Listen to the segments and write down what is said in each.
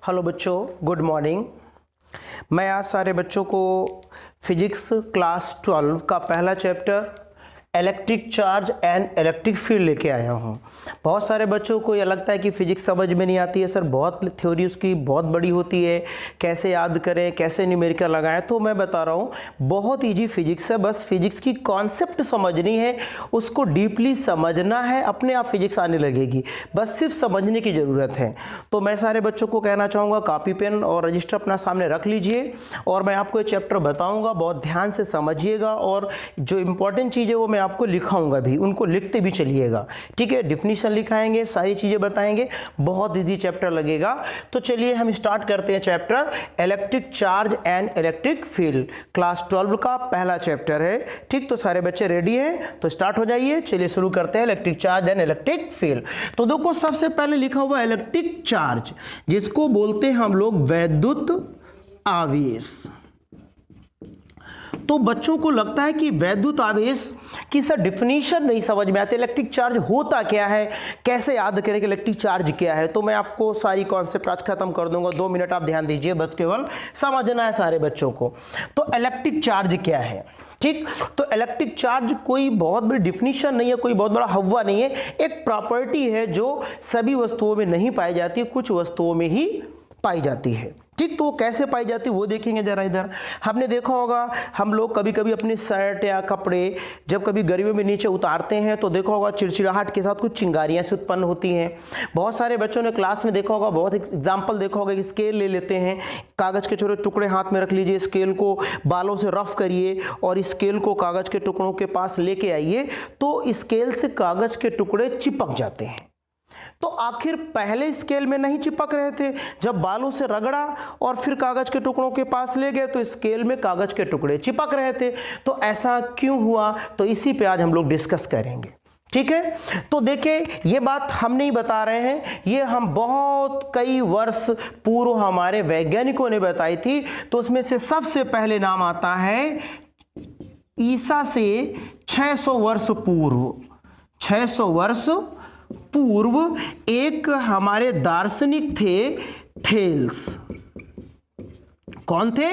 Hello बच्चों, good morning. मैं आज सारे बच्चों को फिजिक्स क्लास 12 का पहला chapter electric charge and electric field लेके आया हूँ। बहुत सारे बच्चों को यह लगता है कि फिजिक्स समझ में नहीं आती है सर, बहुत थ्योरी उसकी बहुत बड़ी होती है, कैसे याद करें, कैसे न्यूमेरिकल लगाएं। तो मैं बता रहा हूँ बहुत ईजी फिजिक्स है, बस फिजिक्स की कॉन्सेप्ट समझनी है, उसको डीपली समझना है, अपने आप फिजिक्स आने लगेगी, बस सिर्फ समझने की ज़रूरत है। तो मैं सारे बच्चों को कहना चाहूँगा कॉपी पेन और रजिस्टर अपना सामने रख लीजिए और मैं आपको ये चैप्टर बताऊँगा, बहुत ध्यान से समझिएगा और जो इम्पोर्टेंट चीज़ है वो मैं आपको लिखाऊंगा भी, उनको लिखते भी चलिएगा, ठीक है। डिफिनीशन लिखाएंगे, सारी चीज़ें बताएंगे, बहुत इजी चैप्टर लगेगा। तो चलिए हम स्टार्ट करते हैं chapter electric charge and electric field, class 12 का पहला चैप्टर है, ठीक। तो सारे बच्चे रेडी हैं तो स्टार्ट हो जाइए, चलिए शुरू करते हैं electric charge and electric field. तो देखो सबसे पहले लिखा हुआ इलेक्ट्रिक चार्ज, जिसको बोलते हैं हम लोग वैद्युत आवेश। तो बच्चों को लगता है कि वैद्युत आवेश की सर डिफिनीशन नहीं समझ में आती, इलेक्ट्रिक चार्ज होता क्या है, कैसे याद करें कि इलेक्ट्रिक चार्ज क्या है। तो मैं आपको सारी कॉन्सेप्ट आज खत्म कर दूंगा, 2 मिनट आप ध्यान दीजिए, बस केवल समझना है सारे बच्चों को। तो इलेक्ट्रिक चार्ज क्या है, ठीक। तो इलेक्ट्रिक चार्ज कोई बहुत बड़ी डिफिनीशन नहीं है, कोई बहुत बड़ा हवा नहीं है, एक प्रॉपर्टी है जो सभी वस्तुओं में नहीं पाई जाती, कुछ वस्तुओं में ही पाई जाती है, ठीक। तो कैसे पाई जाती है वो देखेंगे जरा। इधर हमने देखा होगा, हम लोग कभी कभी अपने शर्ट या कपड़े जब कभी गर्मियों में नीचे उतारते हैं तो देखा होगा चिड़चिड़ाहट के साथ कुछ चिंगारियां से उत्पन्न होती हैं। बहुत सारे बच्चों ने क्लास में देखा होगा, बहुत एग्जाम्पल देखा होगा कि स्केल ले लेते हैं, कागज़ के छोटे टुकड़े हाथ में रख लीजिए, स्केल को बालों से रफ करिए और स्केल को कागज़ के टुकड़ों के पास लेके आइए तो स्केल से कागज़ के टुकड़े चिपक जाते हैं। तो आखिर पहले स्केल में नहीं चिपक रहे थे, जब बालों से रगड़ा और फिर कागज के टुकड़ों के पास ले गए तो स्केल में कागज के टुकड़े चिपक रहे थे। तो ऐसा क्यों हुआ, तो इसी पे आज हम लोग डिस्कस करेंगे, ठीक है। तो देखिए ये बात हम नहीं बता रहे हैं, ये हम बहुत कई वर्ष पूर्व हमारे वैज्ञानिकों ने बताई थी। तो उसमें से सबसे पहले नाम आता है ईसा से 600 वर्ष पूर्व, 600 वर्ष पूर्व एक हमारे दार्शनिक थे थेल्स। कौन थे?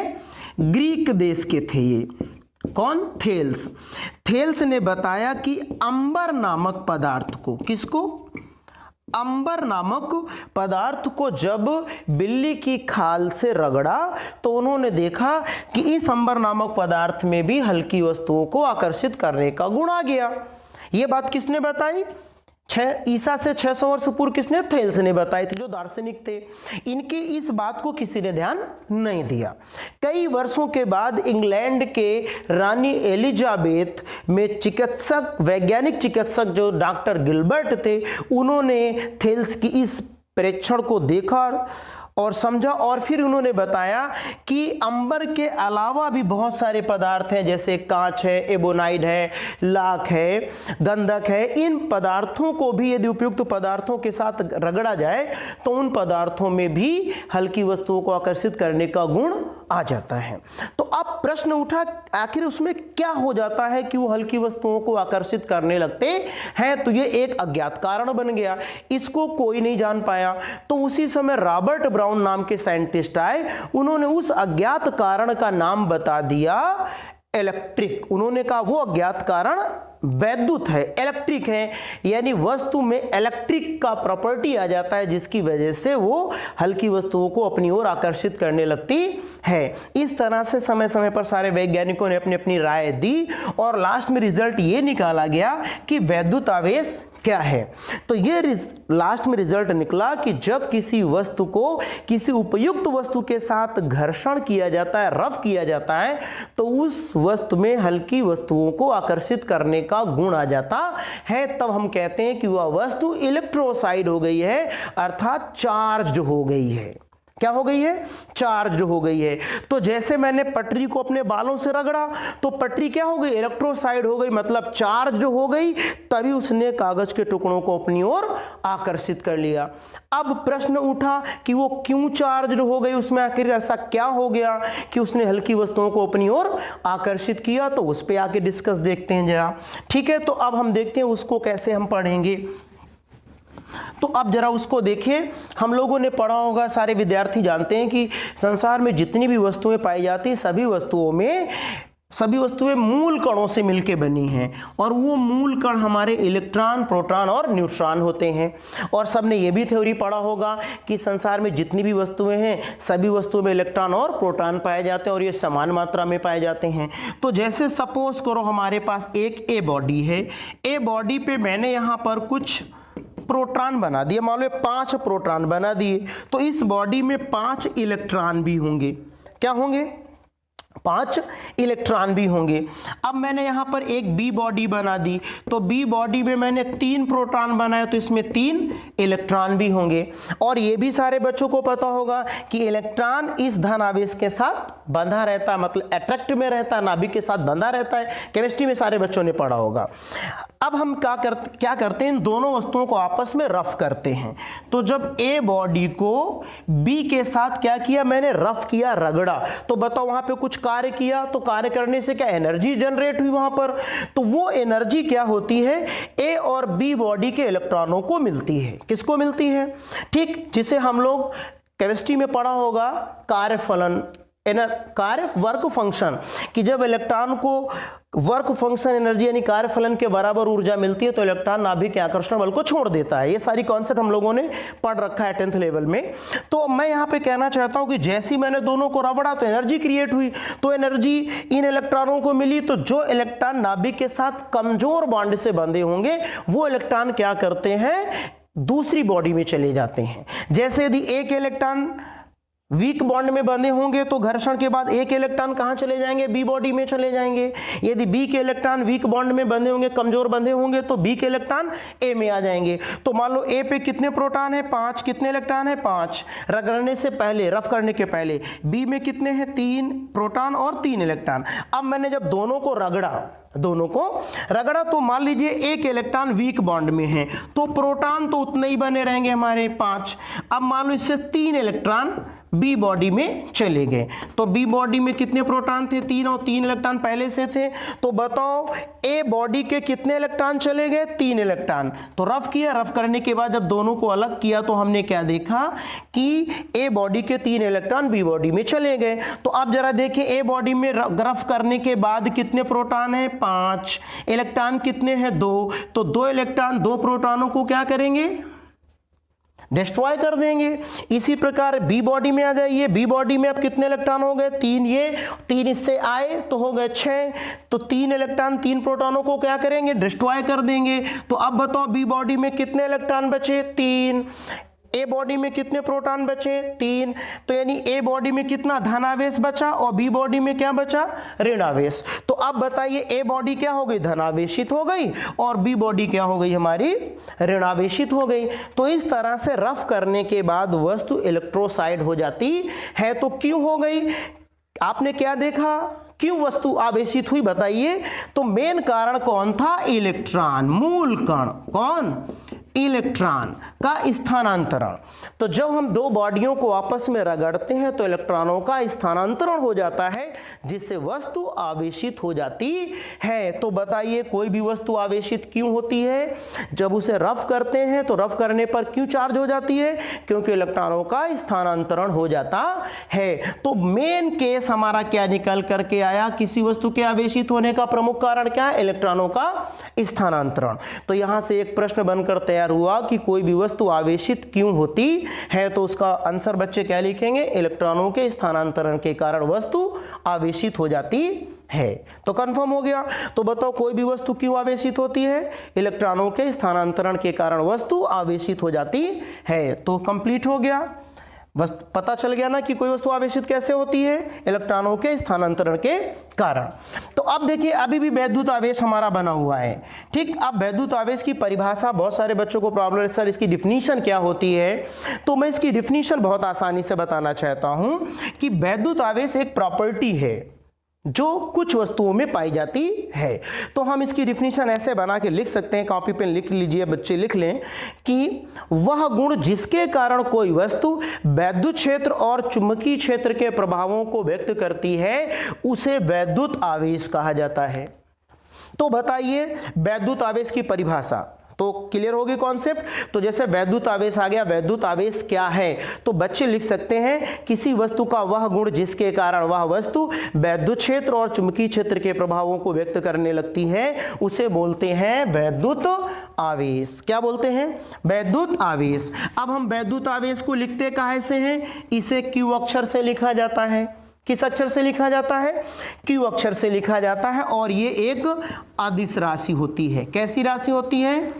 ग्रीक देश के थे ये। कौन? थेल्स। थेल्स ने बताया कि अंबर नामक पदार्थ को, किसको? अंबर नामक पदार्थ को जब बिल्ली की खाल से रगड़ा तो उन्होंने देखा कि इस अंबर नामक पदार्थ में भी हल्की वस्तुओं को आकर्षित करने का गुण आ गया। ये बात किसने बताई? ईसा से 600 वर्ष पूर्व किसने? थेल्स ने बताई थी, जो दार्शनिक थे। इनकी इस बात को किसी ने ध्यान नहीं दिया। कई वर्षों के बाद इंग्लैंड के रानी एलिजाबेथ में चिकित्सक, वैज्ञानिक चिकित्सक जो डॉक्टर गिलबर्ट थे, उन्होंने थेल्स की इस परीक्षण को देखा और समझा और फिर उन्होंने बताया कि अंबर के अलावा भी बहुत सारे पदार्थ हैं, जैसे कांच है, एबोनाइड है, लाख है, गंधक है। इन पदार्थों को भी यदि उपयुक्त पदार्थों के साथ रगड़ा जाए तो उन पदार्थों में भी हल्की वस्तुओं को आकर्षित करने का गुण आ जाता है। तो अब प्रश्न उठा आखिर उसमें क्या हो जाता है कि वो हल्की वस्तुओं को आकर्षित करने लगते हैं। तो ये एक अज्ञात कारण बन गया, इसको कोई नहीं जान पाया। तो उसी समय रॉबर्ट ब्राउन नाम के साइंटिस्ट आए, उन्होंने उस अज्ञात कारण का नाम बता दिया इलेक्ट्रिक। उन्होंने कहा वो अज्ञात कारण वैद्युत है, इलेक्ट्रिक है, यानी वस्तु में इलेक्ट्रिक का प्रॉपर्टी आ जाता है जिसकी वजह से वो हल्की वस्तुओं को अपनी ओर आकर्षित करने लगती है। इस तरह से समय समय पर सारे वैज्ञानिकों ने अपनी अपनी राय दी और लास्ट में रिजल्ट ये निकाला गया कि वैद्युत आवेश क्या है। तो ये लास्ट में रिजल्ट निकला कि जब किसी वस्तु को किसी उपयुक्त वस्तु के साथ घर्षण किया जाता है, रफ किया जाता है, तो उस वस्तु में हल्की वस्तुओं को आकर्षित करने का गुण आ जाता है। तब हम कहते हैं कि वह वस्तु इलेक्ट्रोसाइड हो गई है, अर्थात चार्ज हो गई है। क्या हो गई है? चार्ज हो गई है। तो जैसे मैंने पटरी को अपने बालों से रगड़ा तो पटरी क्या हो गई? इलेक्ट्रोसाइड हो गई, मतलब चार्ज हो गई, तभी उसने कागज के टुकड़ों को अपनी ओर आकर्षित कर लिया। अब प्रश्न उठा कि वो क्यों चार्ज हो गई, उसमें आखिर ऐसा क्या हो गया कि उसने हल्की वस्तुओं को अपनी ओर आकर्षित किया। तो उस पर आके डिस्कस देखते हैं जरा, ठीक है। तो अब हम देखते हैं उसको कैसे हम पढ़ेंगे। तो अब जरा उसको देखें। हम लोगों ने पढ़ा होगा, सारे विद्यार्थी जानते हैं कि संसार में जितनी भी वस्तुएं पाई जाती हैं सभी वस्तुएं मूल कणों से मिलकर बनी हैं, और वो मूल कण हमारे इलेक्ट्रॉन, प्रोटॉन और न्यूट्रॉन होते हैं। और सबने ये भी थ्योरी पढ़ा होगा कि संसार में जितनी भी वस्तुएं हैं सभी वस्तुओं में इलेक्ट्रॉन और प्रोटॉन पाए जाते हैं और ये समान मात्रा में पाए जाते हैं। तो जैसे सपोज करो हमारे पास एक ए बॉडी है, ए बॉडी पे मैंने यहाँ पर कुछ प्रोटॉन बना दिए, मान लो 5 प्रोटॉन बना दिए, तो इस बॉडी में 5 इलेक्ट्रॉन भी होंगे। क्या होंगे? 5 इलेक्ट्रॉन भी होंगे। अब मैंने यहां पर एक बी बॉडी बना दी, तो बी बॉडी में मैंने 3 प्रोटॉन बनाए, तो इसमें 3 इलेक्ट्रॉन भी होंगे। और ये भी सारे बच्चों को पता होगा कि इलेक्ट्रॉन इस धन आवेश के साथ बंधा रहता है, मतलब अट्रैक्ट में रहता है, नाभिक के साथ बंधा रहता है। केमिस्ट्री में सारे बच्चों ने पढ़ा होगा। अब हम क्या करते हैं, इन दोनों वस्तुओं को आपस में रफ करते हैं। तो जब ए बॉडी को बी के साथ क्या किया, मैंने रफ किया, रगड़ा, तो बताओ वहां पे कुछ कार्य किया, तो कार्य करने से क्या एनर्जी जनरेट हुई वहां पर। तो वो एनर्जी क्या होती है, ए और बी बॉडी के इलेक्ट्रॉनों को मिलती है। किसको मिलती है? ठीक, जिसे हम लोग केमिस्ट्री में पढ़ा होगा कार्यफलन, कार्य वर्क फंक्शन, कि जब इलेक्ट्रॉन को वर्क फंक्शन एनर्जी यानी कार्यफलन के बराबर ऊर्जा मिलती है तो इलेक्ट्रॉन नाभिक के आकर्षण बल को छोड़ देता है। ये सारी कॉन्सेप्ट हम लोगों ने पढ़ रखा है 10th लेवल में। तो मैं यहाँ पे कहना चाहता हूँ कि जैसे ही मैंने दोनों को रगड़ा तो एनर्जी क्रिएट हुई, तो एनर्जी इन इलेक्ट्रॉनों को मिली। तो जो इलेक्ट्रॉन नाभिक के साथ कमजोर बॉन्ड से बंधे होंगे वो इलेक्ट्रॉन क्या करते हैं, दूसरी बॉडी में चले जाते हैं। जैसे यदि एक इलेक्ट्रॉन वीक बॉन्ड में बंधे होंगे तो घर्षण के बाद एक इलेक्ट्रॉन कहां चले जाएंगे, बी बॉडी में चले जाएंगे। यदि बी के इलेक्ट्रॉन वीक बॉन्ड में बंधे होंगे, कमजोर बंधे होंगे, तो बी के इलेक्ट्रॉन ए में आ जाएंगे। तो मान लो ए पे कितने प्रोटॉन है, 5। कितने इलेक्ट्रॉन है, 5। रगड़ने से पहले, रफ करने के पहले बी में कितने हैं, 3 प्रोटॉन और 3 इलेक्ट्रॉन। अब मैंने जब दोनों को रगड़ा तो मान लीजिए एक इलेक्ट्रॉन वीक बॉन्ड में है, तो प्रोटॉन तो उतने ही बने रहेंगे हमारे 5। अब मान लो इससे 3 इलेक्ट्रॉन बी बॉडी में चले गए, तो बी बॉडी में कितने प्रोटॉन थे, 3, और 3 इलेक्ट्रॉन पहले से थे। तो बताओ ए बॉडी के कितने इलेक्ट्रॉन चले गए, 3 इलेक्ट्रॉन। तो रफ किया, रफ करने के बाद जब दोनों को अलग किया तो हमने क्या देखा कि ए बॉडी के 3 इलेक्ट्रॉन बी बॉडी में चले गए। तो अब जरा देखिए ए बॉडी में रफ करने के बाद कितने प्रोटॉन है, 5। इलेक्ट्रॉन कितने हैं, 2। तो 2 इलेक्ट्रॉन 2 प्रोटॉनों को क्या करेंगे, डिस्ट्रॉय कर देंगे। इसी प्रकार बी बॉडी में आ जाइए, बी बॉडी में अब कितने इलेक्ट्रॉन हो गए, 3। ये 3 इससे आए तो हो गए 6। तो 3 इलेक्ट्रॉन 3 प्रोटॉनों को क्या करेंगे, डिस्ट्रॉय कर देंगे। तो अब बताओ बी बॉडी में कितने इलेक्ट्रॉन बचे, 3। ए बॉडी में कितने प्रोटॉन बचे, 3। तो यानी ए बॉडी में कितना धनावेश बचा और बी बॉडी में क्या बचा, ऋणावेश। तो अब बताइए ए बॉडी क्या हो गई, धनावेशित हो गई, और बी बॉडी क्या हो गई, हमारी ऋणावेशित हो गई। तो इस तरह से रफ करने के बाद वस्तु इलेक्ट्रोसाइड हो जाती है। तो क्यों हो गई, आपने क्या देखा, क्यों वस्तु आवेशित हुई, बताइए। तो मेन कारण कौन था, इलेक्ट्रॉन, मूल कण कौन, इलेक्ट्रॉन का स्थानांतरण। तो जब हम दो बॉडियों को आपस में रगड़ते हैं तो इलेक्ट्रॉनों का स्थानांतरण हो जाता है, जिससे वस्तु आवेशित हो जाती है। तो बताइए कोई भी वस्तु आवेशित क्यों होती है, जब उसे रफ करते हैं तो रफ करने पर क्यों चार्ज हो जाती है, क्योंकि इलेक्ट्रॉनों का स्थानांतरण हो जाता है। तो मेन केस हमारा क्या निकल करके आया, किसी वस्तु के आवेशित होने का प्रमुख कारण क्या है, इलेक्ट्रॉनों का स्थानांतरण। तो यहां से एक प्रश्न बनकर तैयार हुआ कि कोई भी वस्तु आवेशित क्यों होती है, तो उसका आंसर बच्चे क्या लिखेंगे, इलेक्ट्रॉनों के स्थानांतरण के कारण वस्तु आवेशित हो जाती है। तो कंफर्म हो गया। तो बताओ कोई भी वस्तु क्यों आवेशित होती है, इलेक्ट्रॉनों के स्थानांतरण के कारण वस्तु आवेशित हो जाती है। तो कंप्लीट हो गया, बस पता चल गया ना कि कोई वस्तु आवेशित कैसे होती है, इलेक्ट्रॉनों के स्थानांतरण के कारण। तो अब देखिए अभी भी वैद्युत आवेश हमारा बना हुआ है, ठीक। अब वैद्युत आवेश की परिभाषा बहुत सारे बच्चों को प्रॉब्लम है, सर इसकी डिफिनीशन क्या होती है। तो मैं इसकी डिफिनीशन बहुत आसानी से बताना चाहता हूं कि वैद्युत आवेश एक प्रॉपर्टी है जो कुछ वस्तुओं में पाई जाती है। तो हम इसकी डिफिनीशन ऐसे बना के लिख सकते हैं, कॉपी पेन लिख लीजिए, बच्चे लिख लें कि वह गुण जिसके कारण कोई वस्तु वैद्युत क्षेत्र और चुंबकीय क्षेत्र के प्रभावों को व्यक्त करती है उसे वैद्युत आवेश कहा जाता है। तो बताइए वैद्युत आवेश की परिभाषा, तो क्लियर होगी कॉन्सेप्ट। तो जैसे वैद्युत आवेश आ गया, वैद्युत आवेश क्या है, तो बच्चे लिख सकते हैं किसी वस्तु का वह गुण जिसके कारण वह वस्तु वैद्युत क्षेत्र और चुंबकीय क्षेत्र के प्रभावों को व्यक्त करने लगती है, उसे बोलते हैं वैद्युत आवेश। क्या बोलते हैं? वैद्युत आवेश। अब हम वैद्युत आवेश को लिखते कैसे हैं? इसे Q अक्षर से लिखा जाता है। किस अक्षर से लिखा जाता है? Q अक्षर से लिखा जाता है। और ये एक अदिश राशि होती है। कैसी राशि होती है?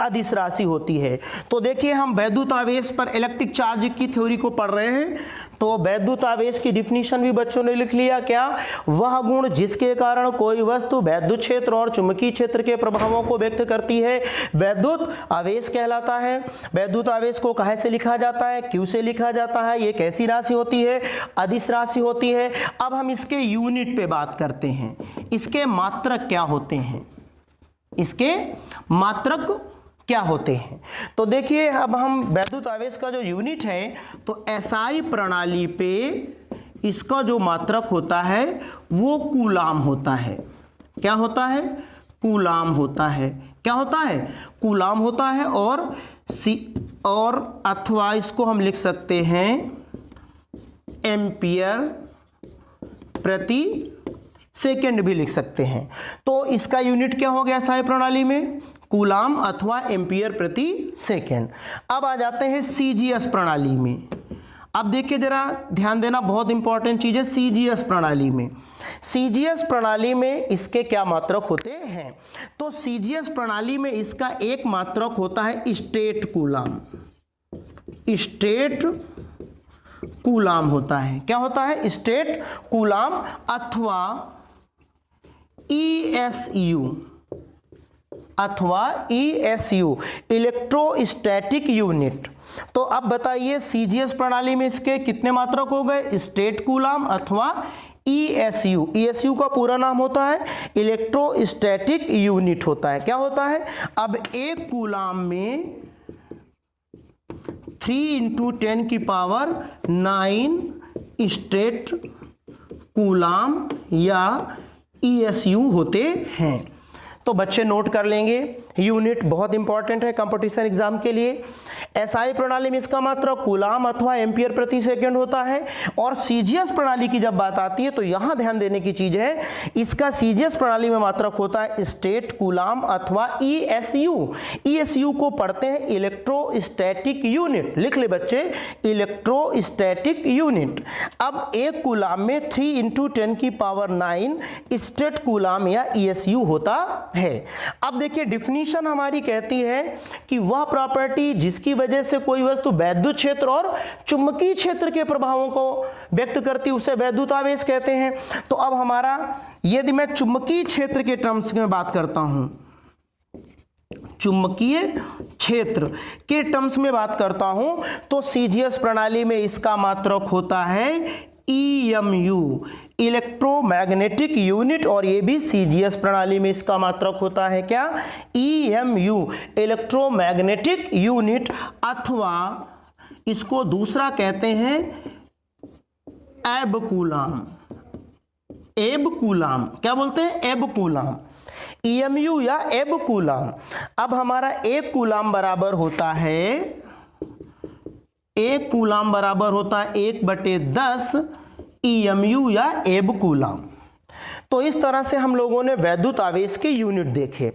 अदिश राशि होती है। तो देखिए, हम वैद्युत आवेश पर इलेक्ट्रिक चार्ज की थ्योरी को पढ़ रहे हैं। तो वैद्युत आवेश की डिफिनीशन भी बच्चों ने लिख लिया। क्या? वह गुण जिसके कारण कोई वस्तु वैद्युत क्षेत्र और चुंबकीय क्षेत्र के प्रभावों को व्यक्त करती है, वैद्युत आवेश कहलाता है। वैद्युत आवेश को काहे से लिखा जाता है? Q से लिखा जाता है। ये कैसी राशि होती है? अदिश राशि होती है। अब हम इसके यूनिट पे बात करते हैं। इसके मात्रक क्या होते हैं? इसके मात्रक क्या होते हैं? तो देखिए, अब हम वैद्युत आवेश का जो यूनिट है, तो एसआई प्रणाली पे इसका जो मात्रक होता है वो कूलाम होता है। क्या होता है? कूलाम होता है। क्या होता है? कूलाम होता है। और अथवा इसको हम लिख सकते हैं एम्पियर प्रति सेकेंड भी लिख सकते हैं। तो इसका यूनिट क्या हो गया एसआई प्रणाली में? कूलाम अथवा एम्पियर प्रति सेकेंड। अब आ जाते हैं सीजीएस प्रणाली में। अब देखिए, जरा ध्यान देना, बहुत इंपॉर्टेंट चीज है सीजीएस प्रणाली में। सीजीएस प्रणाली में इसके क्या मात्रक होते हैं? तो सीजीएस प्रणाली में इसका एक मात्रक होता है स्टेट कूलाम। स्टेट कूलाम होता है। क्या होता है? स्टेट कूलाम अथवा ESU इलेक्ट्रोस्टैटिक यूनिट। तो अब बताइए, सीजीएस प्रणाली में इसके कितने मात्रक हो गए? स्टेट कूलाम अथवा ESU। ESU का पूरा नाम होता है इलेक्ट्रोस्टैटिक यूनिट होता है। क्या होता है? अब एक कूलाम में 3 × 10⁹ स्टेट कूलाम या ESU होते हैं। तो बच्चे नोट कर लेंगे, यूनिट बहुत इंपॉर्टेंट है कंपटीशन एग्जाम के लिए। एसआई प्रणाली में इसका मात्रक कूलाम अथवा एम्पियर प्रति सेकंड होता है। और सीजीएस प्रणाली की जब बात आती है तो यहां ध्यान देने की चीज है, इसका सीजीएस प्रणाली में मात्रक होता है स्टेट कूलाम अथवा ESU। ESU को पढ़ते हैं इलेक्ट्रोस्टैटिक यूनिट। लिख ले बच्चे, इलेक्ट्रोस्टैटिक यूनिट। अब एक कूलाम में 3 × 10⁹ स्टेट कूलाम या ESU होता है। अब देखिए, डिफिनीशन हमारी कहती है कि वह प्रॉपर्टी जिसकी वजह से कोई वस्तु वैद्युत क्षेत्र और चुंबकीय क्षेत्र के प्रभावों को व्यक्त करती है, उसे वैद्युत आवेश कहते हैं। तो अब हमारा, यदि मैं चुंबकीय क्षेत्र के टर्म्स में बात करता हूं, चुंबकीय क्षेत्र के टर्म्स में बात करता हूं, तो सीजीएस प्रणाली में इसका मात्रक होता है EMU इलेक्ट्रोमैग्नेटिक यूनिट। और ये भी सीजीएस प्रणाली में इसका मात्रक होता है क्या? EMU electromagnetic unit. अथवा इसको दूसरा कहते हैं एब कूलाम। एब कूलाम। क्या बोलते हैं? एब कूलाम। EMU या एब कूलाम। अब हमारा एक कूलाम बराबर होता है, एक कूलाम बराबर होता है 1/10 EMU या एब कूलाम। तो इस तरह से हम लोगों ने वैद्युत आवेश के यूनिट देखे।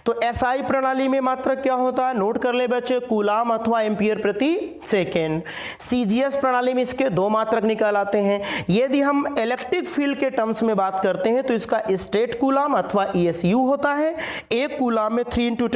तो एसआई प्रणाली में मात्रक क्या होता है? नोट कर ले बच्चे, कूलाम अथवा एम्पियर प्रति सेकेंड। सीजीएस प्रणाली में इसके दो मात्रक निकाल आते हैं। यदि हम इलेक्ट्रिक फील्ड के टर्म्स में बात करते हैं तो इसका स्टेट कूलाम अथवा ESU होता है। एक कूलाम में 3 ×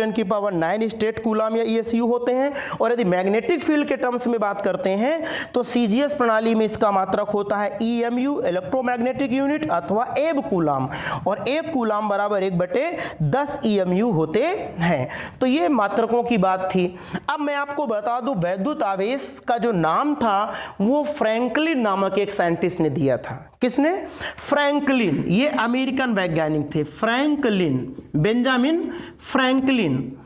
10⁹ स्टेट कूलाम या ESU होते हैं। और यदि मैग्नेटिक फील्ड के टर्म्स में बात करते हैं तो सीजीएस प्रणाली में इसका मात्रक होता है EMU इलेक्ट्रोमैग्नेटिक यूनिट अथवा एब कूलाम। और एक कूलाम बराबर 1/10 EMU होते हैं। तो ये मात्रकों की बात थी। अब मैं आपको बता दूं, वैद्युत आवेश का जो नाम था वो फ्रैंकलिन नामक एक साइंटिस्ट ने दिया था। किसने? फ्रैंकलिन। ये अमेरिकन वैज्ञानिक थे, फ्रैंकलिन, बेंजामिन फ्रैंकलिन।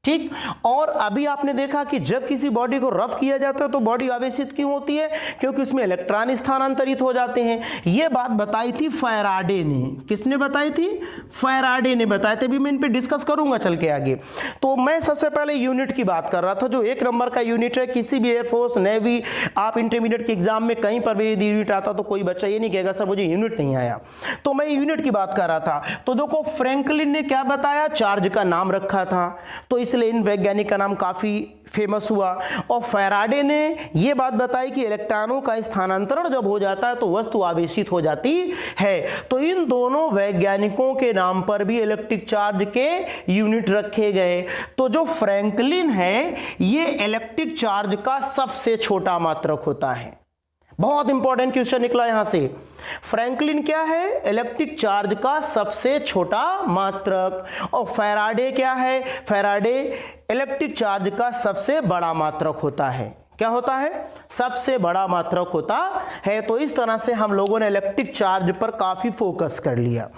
ठीक। और अभी आपने देखा कि जब किसी बॉडी को रफ किया जाता है तो बॉडी आवेशित क्यों होती है? क्योंकि उसमें इलेक्ट्रॉन स्थानांतरित हो जाते हैं। यह बात बताई थी फैराडे ने। किसने बताई थी? फैराडे ने बताए थे। अभी मैं इन पे डिस्कस करूंगा चल के आगे। तो मैं सबसे पहले यूनिट की बात कर रहा था, जो 1 नंबर का यूनिट है। किसी भी एयरफोर्स, नेवी, आप इंटरमीडिएट के एग्जाम में कहीं पर भी यदि यूनिट आता तो कोई बच्चा ये नहीं कहेगा सर मुझे यूनिट नहीं आया। तो मैं यूनिट की बात कर रहा था। तो देखो फ्रैंकलिन ने क्या बताया? चार्ज का नाम रखा था, तो इसलिए इन वैज्ञानिक का नाम काफी फेमस हुआ। और फैराडे ने यह बात बताई कि इलेक्ट्रॉनों का स्थानांतरण जब हो जाता है तो वस्तु आवेशित हो जाती है। तो इन दोनों वैज्ञानिकों के नाम पर भी इलेक्ट्रिक चार्ज के यूनिट रखे गए। तो जो फ्रैंकलिन है ये इलेक्ट्रिक चार्ज का सबसे छोटा मात्रक होता है। बहुत इंपॉर्टेंट क्वेश्चन निकला यहां से। फ्रैंकलिन क्या है? इलेक्ट्रिक चार्ज का सबसे छोटा मात्रक। और फैराडे क्या है? फैराडे इलेक्ट्रिक चार्ज का सबसे बड़ा मात्रक होता है। क्या होता है? सबसे बड़ा मात्रक होता है। तो इस तरह से हम लोगों ने इलेक्ट्रिक चार्ज पर काफी फोकस कर लिया।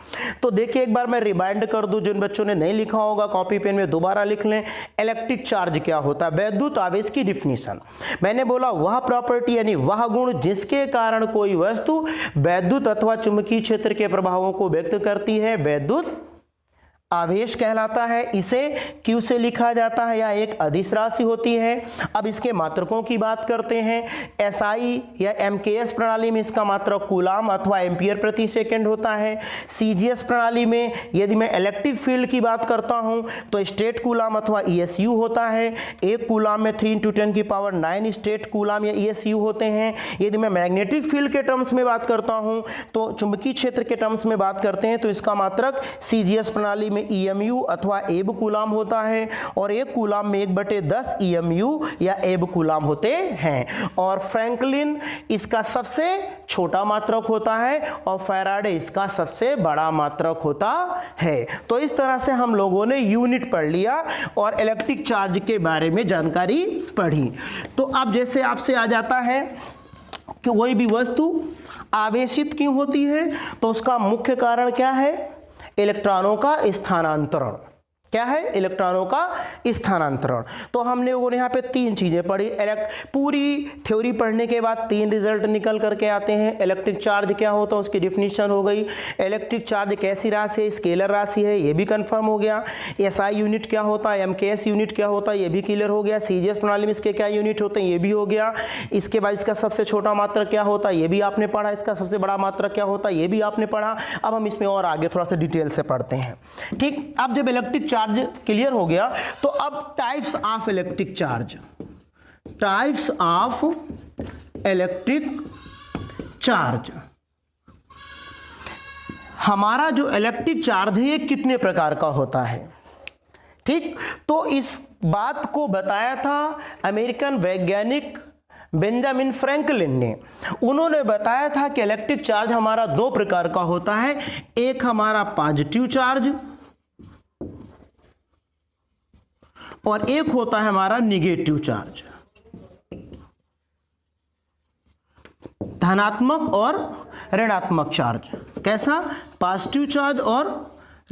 तो देखिए एक बार मैं रिमाइंड कर दूं, जिन बच्चों ने नहीं लिखा होगा कॉपी पेन में दोबारा लिख लें। इलेक्ट्रिक चार्ज क्या होता है? वैद्युत आवेश की डिफिनीशन मैंने बोला, वह प्रॉपर्टी यानी वह गुण जिसके कारण कोई वस्तु वैद्युत अथवा चुंबकीय क्षेत्र के प्रभावों को व्यक्त करती है, वैद्युत आवेश कहलाता है। इसे Q से लिखा जाता है या एक अदिश राशि होती है। अब इसके मात्रकों की बात करते हैं। SI या MKS प्रणाली में इसका मात्रक कूलाम अथवा एम्पियर प्रति सेकंड होता है। CGS प्रणाली में यदि मैं इलेक्ट्रिक फील्ड की बात करता हूं तो स्टेट कूलाम अथवा ESU होता है। एक कूलाम में 3 × 10⁹ स्टेट कूलाम या ESU होते हैं। यदि मैं मैग्नेटिक फील्ड के टर्म्स में बात करता हूं तो चुंबकीय क्षेत्र के टर्म्स में बात करते हैं तो इसका मात्रक CGS प्रणाली में EMU अथवा एब कूलाम होता है। और एक कूलाम में 1/10 EMU या एब कूलाम होते हैं। और फ्रैंकलिन इसका सबसे छोटा मात्रक होता है और फैराडे इसका सबसे बड़ा मात्रक होता है। तो इस तरह से हम लोगों ने यूनिट पढ़ लिया और इलेक्ट्रिक चार्ज के बारे में जानकारी पढ़ी। तो अब जैसे आपसे आ जाता है कि कोई भी वस्तु आवेशित क्यों होती है, तो उसका मुख्य कारण क्या है? इलेक्ट्रॉनों का स्थानांतरण। क्या है? इलेक्ट्रॉनों का स्थानांतरण। तो हमने यहाँ पे 3 चीजें पढ़ी। पूरी थ्योरी पढ़ने के बाद 3 रिजल्ट निकल करके आते हैं। इलेक्ट्रिक चार्ज क्या होता है उसकी डिफिनीशन हो गई। इलेक्ट्रिक चार्ज कैसी राशि है? स्केलर राशि है, ये भी कंफर्म हो गया। SI यूनिट क्या होता है? MKS यूनिट क्या होता है? ये भी क्लियर हो गया। CGS प्रणाली में इसके क्या यूनिट होते हैं? ये भी हो गया। इसके बाद इसका सबसे छोटा मात्रक क्या होता है? ये भी आपने पढ़ा। इसका सबसे बड़ा मात्रक क्या होता है? ये भी आपने पढ़ा। अब हम इसमें और आगे थोड़ा सा डिटेल से पढ़ते हैं। ठीक। अब जब इलेक्ट्रिक चार्ज क्लियर हो गया तो अब types of electric charge. Types of electric charge. हमारा जो इलेक्ट्रिक चार्ज है ये कितने प्रकार का होता है? ठीक। तो इस बात को बताया था अमेरिकन वैज्ञानिक बेंजामिन फ्रैंकलिन ने। उन्होंने बताया था कि इलेक्ट्रिक चार्ज हमारा 2 प्रकार का होता है। एक हमारा पॉजिटिव चार्ज और एक होता है हमारा निगेटिव चार्ज। धनात्मक और ऋणात्मक चार्ज। कैसा? पॉजिटिव चार्ज और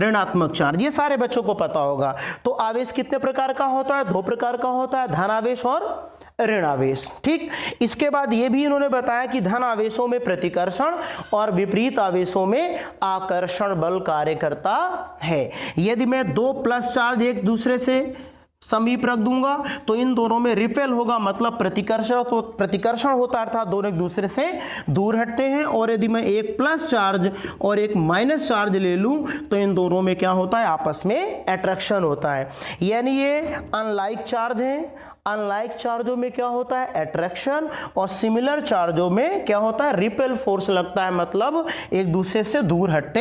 ऋणात्मक चार्ज। ये सारे बच्चों को पता होगा। तो आवेश कितने प्रकार का होता है? 2 प्रकार का होता है, धन आवेश और ऋण आवेश। ठीक। इसके बाद ये भी इन्होंने बताया कि धन आवेशों में प्रतिकर्षण और विपरीत आवेशों में आकर्षण बल कार्य करता है। यदि मैं 2 प्लस चार्ज एक दूसरे से समीप रख दूंगा तो इन दोनों में रिपेल होगा, मतलब प्रतिकर्षण होता है, अर्थात दोनों एक दूसरे से दूर हटते हैं। और यदि मैं एक प्लस चार्ज और एक माइनस चार्ज ले लूं तो इन दोनों में क्या होता है? आपस में अट्रैक्शन होता है। यानी ये अनलाइक चार्ज है। अनलाइक चार्जों में क्या होता है? अट्रैक्शन। और सिमिलर चार्जों में क्या होता है? रिपेल फोर्स लगता है, मतलब एक दूसरे से दूर हटते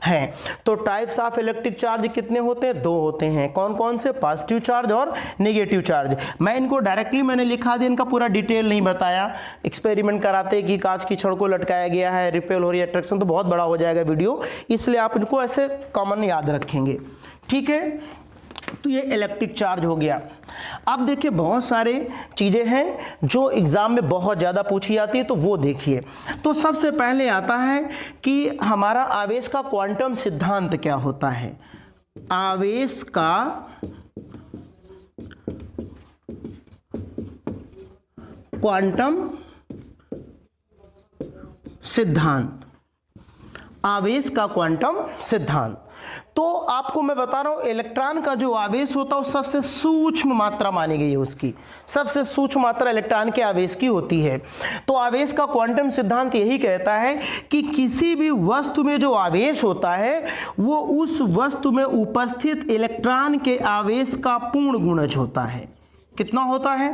हैं। तो टाइप्स ऑफ इलेक्ट्रिक चार्ज कितने होते हैं? 2 होते हैं। कौन कौन से? पॉजिटिव चार्ज और नेगेटिव चार्ज। मैं इनको डायरेक्टली मैंने लिखा दिया, इनका पूरा डिटेल नहीं बताया। एक्सपेरिमेंट कराते कि कांच की छड़ को लटकाया गया है, रिपेल हो रही है, अट्रैक्शन, तो बहुत बड़ा हो जाएगा वीडियो, इसलिए आप इनको ऐसे कॉमन याद रखेंगे। ठीक है। तो ये इलेक्ट्रिक चार्ज हो गया। अब देखिए बहुत सारे चीजें हैं जो एग्जाम में बहुत ज्यादा पूछी जाती है, तो वो देखिए। तो सबसे पहले आता है कि हमारा आवेश का क्वांटम सिद्धांत क्या होता है। आवेश का क्वांटम सिद्धांत, आवेश का क्वांटम सिद्धांत। तो आपको मैं बता रहा हूं इलेक्ट्रॉन का जो आवेश होता है वो सबसे सूक्ष्म मात्रा मानी गई है, उसकी सबसे सूक्ष्म मात्रा इलेक्ट्रॉन के आवेश की होती है। तो आवेश का क्वांटम सिद्धांत यही कहता है कि किसी भी वस्तु में जो आवेश होता है वो उस वस्तु में उपस्थित इलेक्ट्रॉन के आवेश का पूर्ण गुणज होता है। कितना होता है?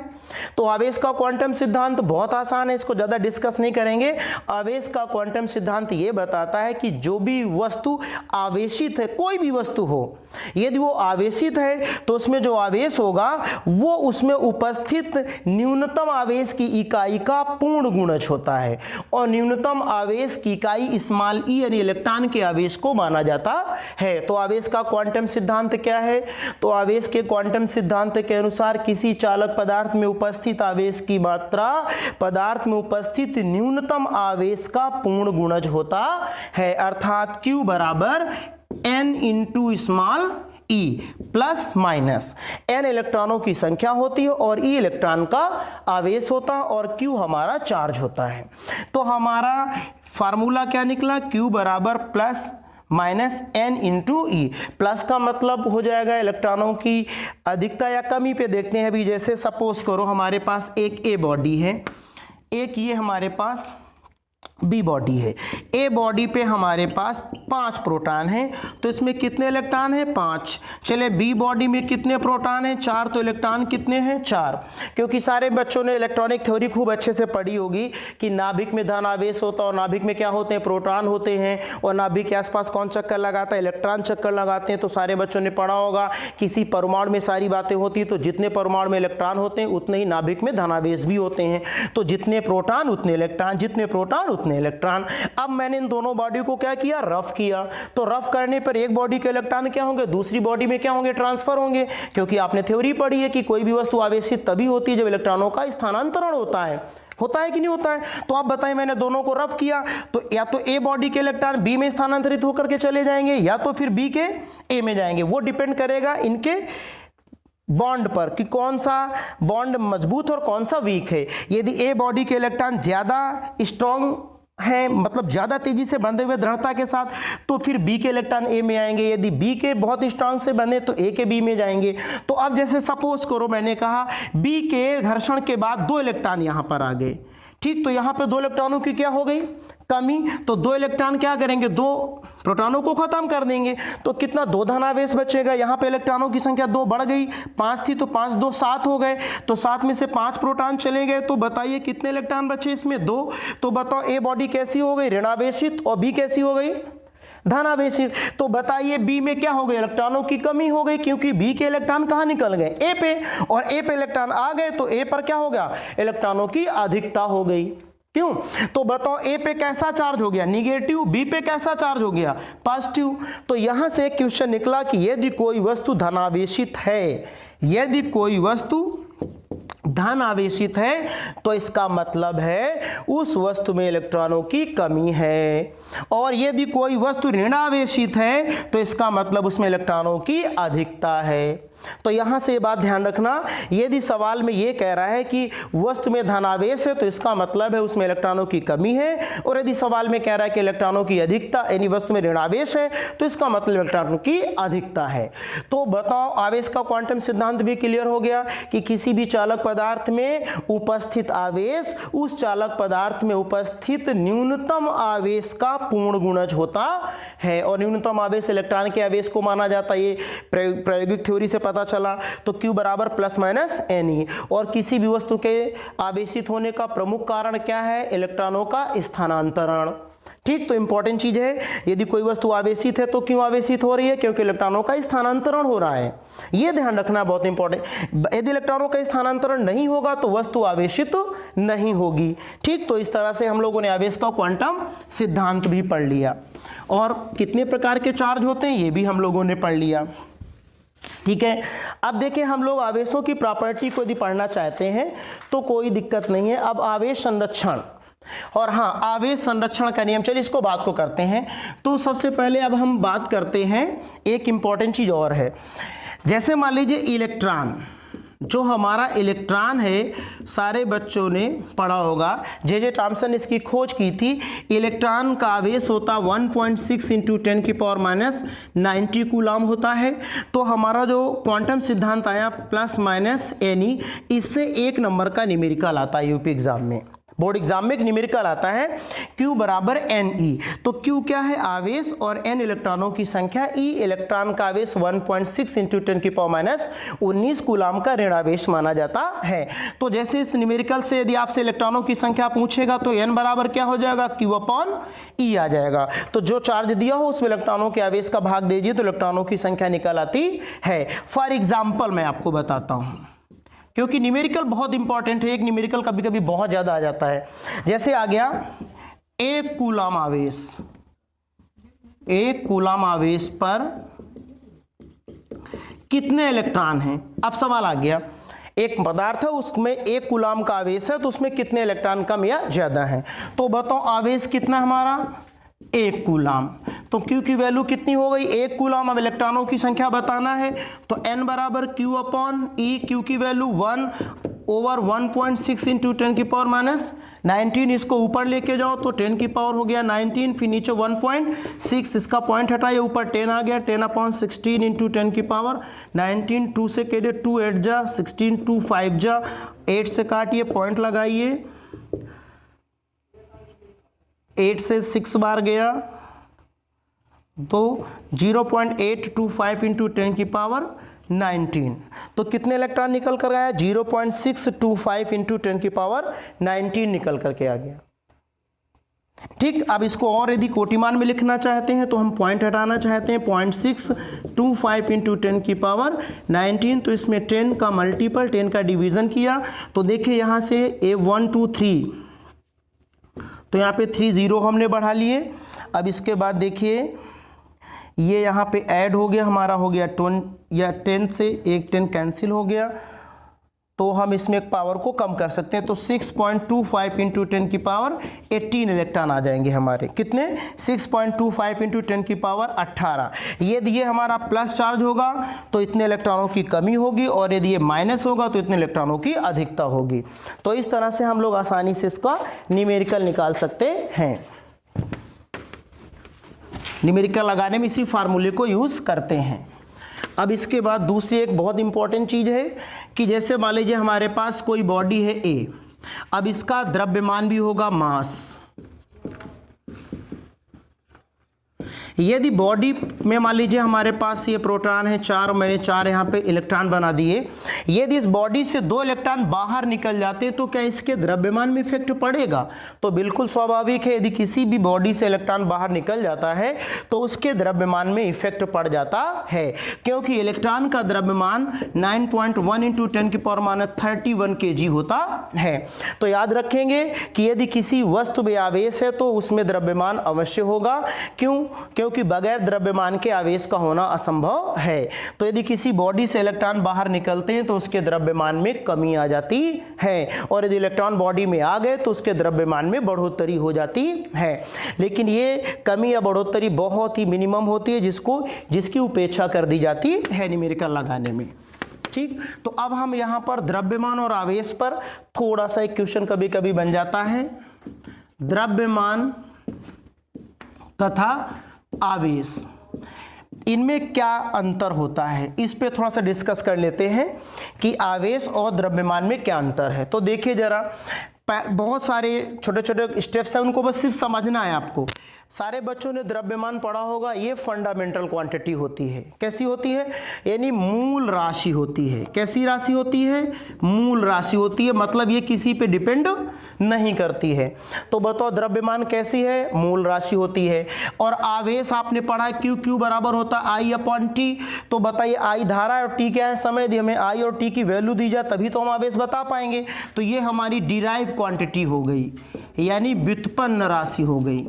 तो आवेश का क्वांटम सिद्धांत बहुत आसान है, इसको ज़्यादा डिस्कस नहीं करेंगे। आवेश का क्वांटम सिद्धांत ये बताता है कि जो भी वस्तु आवेशित है, कोई भी वस्तु हो, यदि वो आवेशित है तो उसमें जो आवेश होगा वो उसमें उपस्थित न्यूनतम आवेश की इकाई का पूर्ण गुणज होता है, और न्यूनतम आवेश की इकाई स्मॉल ई यानी इलेक्ट्रॉन के आवेश को माना जाता है। तो आवेश का क्वांटम सिद्धांत क्या है? तो आवेश के क्वांटम सिद्धांत के अनुसार किसी चालक पदार्थ में उपस्थित आवेश की मात्रा पदार्थ में उपस्थित न्यूनतम आवेश का पूर्ण गुणज होता है, अर्थात Q बराबर n into small E plus minus. n इलेक्ट्रॉनों की संख्या होती है और e इलेक्ट्रॉन का आवेश होता है और Q हमारा चार्ज होता है। तो हमारा फार्मूला क्या निकला? Q बराबर प्लस माइनस n इंटू ई। प्लस का मतलब हो जाएगा इलेक्ट्रॉनों की अधिकता या कमी पे देखते हैं। अभी जैसे सपोज करो हमारे पास एक ए बॉडी है, एक ये हमारे पास बी बॉडी है। ए बॉडी पे हमारे पास 5 प्रोटॉन हैं, तो इसमें कितने इलेक्ट्रॉन हैं? 5। चले बी बॉडी में कितने प्रोटॉन हैं? 4। तो इलेक्ट्रॉन कितने हैं? 4। क्योंकि सारे बच्चों ने इलेक्ट्रॉनिक थ्योरी खूब अच्छे से पढ़ी होगी कि नाभिक में धन आवेश होता है और नाभिक में क्या होते हैं? प्रोटॉन होते हैं, और नाभिक के आसपास कौन चक्कर लगाता है? इलेक्ट्रॉन चक्कर लगाते हैं। तो सारे बच्चों ने पढ़ा होगा किसी परमाणु में सारी बातें होती है, तो जितने परमाणु में इलेक्ट्रॉन होते हैं उतने ही नाभिक में धनावेश भी होते हैं। तो जितने प्रोटॉन उतने इलेक्ट्रॉन, जितने प्रोटॉन उतने इलेक्ट्रॉन। अब मैंने इन दोनों बॉडी को क्या किया? रफ किया। तो रफ करने पर एक बॉडी के इलेक्ट्रॉन क्या होंगे? दूसरी बॉडी में क्या होंगे? ट्रांसफर होंगे। क्योंकि आपने थ्योरी पढ़ी है कि कोई भी वस्तु आवेशित तभी होती है जब इलेक्ट्रॉनों का स्थानांतरण होता है। होता है कि नहीं होता है? तो आप बताएं, मैंने दोनों को रफ किया तो या तो ए बॉडी के इलेक्ट्रॉन बी में स्थानांतरित होकर के चले जाएंगे या तो फिर बी के ए में जाएंगे। वो डिपेंड करेगा इनके बॉन्ड पर कि कौन सा बॉन्ड मजबूत और कौन सा वीक है। यदि ए बॉडी के इलेक्ट्रॉन ज्यादा स्ट्रॉन्ग है, मतलब ज्यादा तेजी से बंधे हुए दृढ़ता के साथ, तो फिर बी के इलेक्ट्रॉन ए में आएंगे। यदि बी के बहुत स्ट्रांग से बंधे तो ए के बी में जाएंगे। तो अब जैसे सपोज करो मैंने कहा बी के घर्षण के बाद 2 इलेक्ट्रॉन यहां पर आ गए, ठीक। तो यहां पे 2 इलेक्ट्रॉनों की क्या हो गई? कमी। तो 2 इलेक्ट्रॉन क्या करेंगे? 2 प्रोटॉनों को खत्म कर देंगे। तो कितना? 2 धनावेश बचेगा। यहाँ पे इलेक्ट्रॉनों की संख्या 2 बढ़ गई, 5 थी तो 5 2 7 हो गए। तो 7 में से 5 प्रोटॉन चले गए। तो बताइए कितने इलेक्ट्रॉन बचे इसमें? 2। तो बताओ ए बॉडी कैसी हो गई? ऋणावेशित। और बी कैसी हो गई? धनावेशित। तो बताइए बी में क्या हो गई? इलेक्ट्रॉनों की कमी हो गई, क्योंकि बी के इलेक्ट्रॉन कहाँ निकल गए? ए पे, और ए पे इलेक्ट्रॉन आ गए तो ए पर क्या हो गया? इलेक्ट्रॉनों की अधिकता हो गई। क्यों? तो बताओ ए पे कैसा चार्ज हो गया? निगेटिव। बी पे कैसा चार्ज हो गया? पॉजिटिव। तो यहां से एक क्वेश्चन निकला कि यदि कोई वस्तु धनावेशित है, यदि कोई वस्तु धन आवेशित है तो इसका मतलब है उस वस्तु में इलेक्ट्रॉनों की कमी है, और यदि कोई वस्तु ऋणावेशित है तो इसका मतलब उसमें इलेक्ट्रॉनों की अधिकता है। तो यहां से ये बात ध्यान रखना, यदि सवाल में ये कह रहा है कि वस्तु में धनावेश है तो इसका मतलब है उसमें इलेक्ट्रॉनों की कमी है, और यदि सवाल में कह रहा है कि इलेक्ट्रॉनों की अधिकता यानी वस्तु में ऋणावेश है तो इसका मतलब इलेक्ट्रॉनों की अधिकता है। तो बताओ आवेश का क्वांटम सिद्धांत भी क्लियर हो गया कि किसी भी चालक पदार्थ में उपस्थित आवेश उस चालक पदार्थ में उपस्थित न्यूनतम आवेश का पूर्ण गुणज होता है, और न्यूनतम आवेश इलेक्ट्रॉन के आवेश को माना जाता है। ये प्रायोगिक थ्योरी से पता चला। तो Q बराबर प्लस माइनस Ne। और किसी भी वस्तु के आवेशित होने का प्रमुख कारण क्या है? इलेक्ट्रॉनों का स्थानांतरण, ठीक। तो इंपॉर्टेंट चीज है, यदि कोई वस्तु आवेशित है तो क्यों आवेशित हो रही है? क्योंकि इलेक्ट्रॉनों का स्थानांतरण हो रहा है। यह ध्यान रखना बहुत इंपॉर्टेंट। यदि इलेक्ट्रॉनों का स्थानांतरण नहीं होगा तो वस्तु आवेशित नहीं होगी, ठीक। तो इस तरह से हम लोगों ने आवेश का क्वांटम सिद्धांत भी पढ़ लिया, और कितने प्रकार के चार्ज होते हैं ये भी हम लोगों ने पढ़ लिया, ठीक है। अब देखिए हम लोग आवेशों की प्रॉपर्टी को यदि पढ़ना चाहते हैं तो कोई दिक्कत नहीं है। अब आवेश संरक्षण, और हाँ आवेश संरक्षण का नियम, चलिए इसको बात को करते हैं। तो सबसे पहले अब हम बात करते हैं, एक इंपॉर्टेंट चीज और है। जैसे मान लीजिए इलेक्ट्रॉन, जो हमारा इलेक्ट्रॉन है, सारे बच्चों ने पढ़ा होगा, जे थॉमसन ने इसकी खोज की थी। इलेक्ट्रॉन का आवेश होता 1.6 इंटू 10⁻90 कूलाम होता है। तो हमारा जो क्वांटम सिद्धांत आया प्लस माइनस एनी, इससे 1 नंबर का न्यूमेरिकल आता है यूपी एग्जाम में, बोर्ड एग्जाम में एक न्यूमेरिकल आता है Q बराबर NE। तो Q क्या है? आवेश, और N इलेक्ट्रॉनों की संख्या, E इलेक्ट्रॉन का आवेश 1.6 इंटू 10⁻19 कूलाम का ऋण आवेश माना जाता है। तो जैसे इस न्यूमेरिकल से यदि आपसे इलेक्ट्रॉनों की संख्या पूछेगा तो N बराबर क्या हो जाएगा? Q अपॉन E आ जाएगा। तो जो चार्ज दिया हो उसमें इलेक्ट्रॉनों के आवेश का भाग दीजिए तो इलेक्ट्रॉनों की संख्या निकल आती है। फॉर एग्जाम्पल मैं आपको बताता हूँ, क्योंकि न्यूमेरिकल बहुत इंपॉर्टेंट है, एक न्यूमेरिकल कभी कभी बहुत ज़्यादा आ जाता है। जैसे आ गया 1 कूलाम आवेश, 1 कूलाम आवेश पर कितने इलेक्ट्रॉन हैं? अब सवाल आ गया, एक पदार्थ है उसमें 1 कूलाम का आवेश है तो उसमें कितने इलेक्ट्रॉन कम या ज़्यादा हैं? तो बताओ आवेश कितना हमारा? 1 कूलाम। तो Q की वैल्यू कितनी हो गई? 1 कूलाम। अब इलेक्ट्रॉनों की संख्या बताना है तो N बराबर Q अपॉन E। Q की वैल्यू 1/1.6 इंटू 10⁻19। इसको ऊपर लेके जाओ तो 10 की पावर हो गया 19, फिर नीचे 1.6, इसका पॉइंट हटाइए, ऊपर 10 आ गया, 10/16 इंटू 10 की पावर 19। 2 से के 2 8 जा 16, 2 5 जा 8 से काटिए, पॉइंट लगाइए, 8 से 6 बार गया तो 0.825 इंटू 10 की पावर 19। तो कितने इलेक्ट्रॉन निकल कर आया? 0.625 इंटू 10 की पावर 19 निकल करके आ गया। ठीक, अब इसको और यदि कोटिमान में लिखना चाहते हैं तो हम पॉइंट हटाना चाहते हैं, 0.625 इंटू 10 की पावर 19। तो इसमें 10 का मल्टीपल, 10 का डिवीज़न किया तो देखिए यहाँ से A1 2 3, तो यहाँ पे 3 0 हमने बढ़ा लिए। अब इसके बाद देखिए ये यहाँ पे ऐड हो गया, हमारा हो गया 10 से एक 10 कैंसिल हो गया, तो हम इसमें एक पावर को कम कर सकते हैं। तो 6.25 इंटू 10 की पावर 18 इलेक्ट्रॉन आ जाएंगे हमारे। कितने? 6.25 इंटू 10 की पावर 18। यदि ये हमारा प्लस चार्ज होगा तो इतने इलेक्ट्रॉनों की कमी होगी, और यदि ये माइनस होगा तो इतने इलेक्ट्रॉनों की अधिकता होगी। तो इस तरह से हम लोग आसानी से इसका न्यूमेरिकल निकाल सकते हैं। न्यूमेरिकल लगाने में इसी फार्मूले को यूज़ करते हैं। अब इसके बाद दूसरी एक बहुत इंपॉर्टेंट चीज़ है कि जैसे मान लीजिए हमारे पास कोई बॉडी है A, अब इसका द्रव्यमान भी होगा मास। यदि बॉडी में मान लीजिए हमारे पास ये प्रोटॉन है 4 और मैंने 4 यहाँ पे इलेक्ट्रॉन बना दिए, यदि इस बॉडी से 2 इलेक्ट्रॉन बाहर निकल जाते तो क्या इसके द्रव्यमान में इफेक्ट पड़ेगा? तो बिल्कुल स्वाभाविक है, यदि किसी भी बॉडी से इलेक्ट्रॉन बाहर निकल जाता है तो उसके द्रव्यमान में इफेक्ट पड़ जाता है, क्योंकि इलेक्ट्रॉन का द्रव्यमान 9.1 इंटू 10 की पावर -31 kg होता है। तो याद रखेंगे कि यदि किसी वस्तु में आवेश है तो उसमें द्रव्यमान अवश्य होगा। क्यों? क्योंकि बगैर द्रव्यमान के आवेश का होना असंभव है। तो यदि किसी बॉडी से इलेक्ट्रॉन बाहर निकलते हैं तो उसके द्रव्यमान में कमी आ जाती है, और यदि इलेक्ट्रॉन बॉडी में आ गए तो उसके द्रव्यमान में बढ़ोतरी हो जाती है। लेकिन ये कमी या बढ़ोतरी बहुत ही मिनिमम होती है, जिसकी उपेक्षा कर दी जाती है न्यूमेरिकल लगाने में। ठीक, तो अब हम यहाँ पर द्रव्यमान और आवेश पर थोड़ा सा एक क्वेश्चन कभी कभी बन जाता है। द्रव्यमान तथा आवेश, इनमें क्या अंतर होता है, इस पे थोड़ा सा डिस्कस कर लेते हैं कि आवेश और द्रव्यमान में क्या अंतर है। तो देखिए जरा, बहुत सारे छोटे छोटे स्टेप्स हैं, उनको बस सिर्फ समझना है आपको। सारे बच्चों ने द्रव्यमान पढ़ा होगा, ये फंडामेंटल क्वांटिटी होती है। कैसी होती है? यानी मूल राशि होती है। कैसी राशि होती है? मूल राशि होती है, मतलब ये किसी पे डिपेंड नहीं करती है। तो बताओ द्रव्यमान कैसी है? मूल राशि होती है। और आवेश आपने पढ़ा है Q बराबर होता है I/T। तो बताइए I धारा और T क्या है? समय। यदि हमें I और T की वैल्यू दी जाए तभी तो हम आवेश बता पाएंगे। तो ये हमारी डिराइव क्वांटिटी हो गई, यानी व्युत्पन्न राशि हो गई।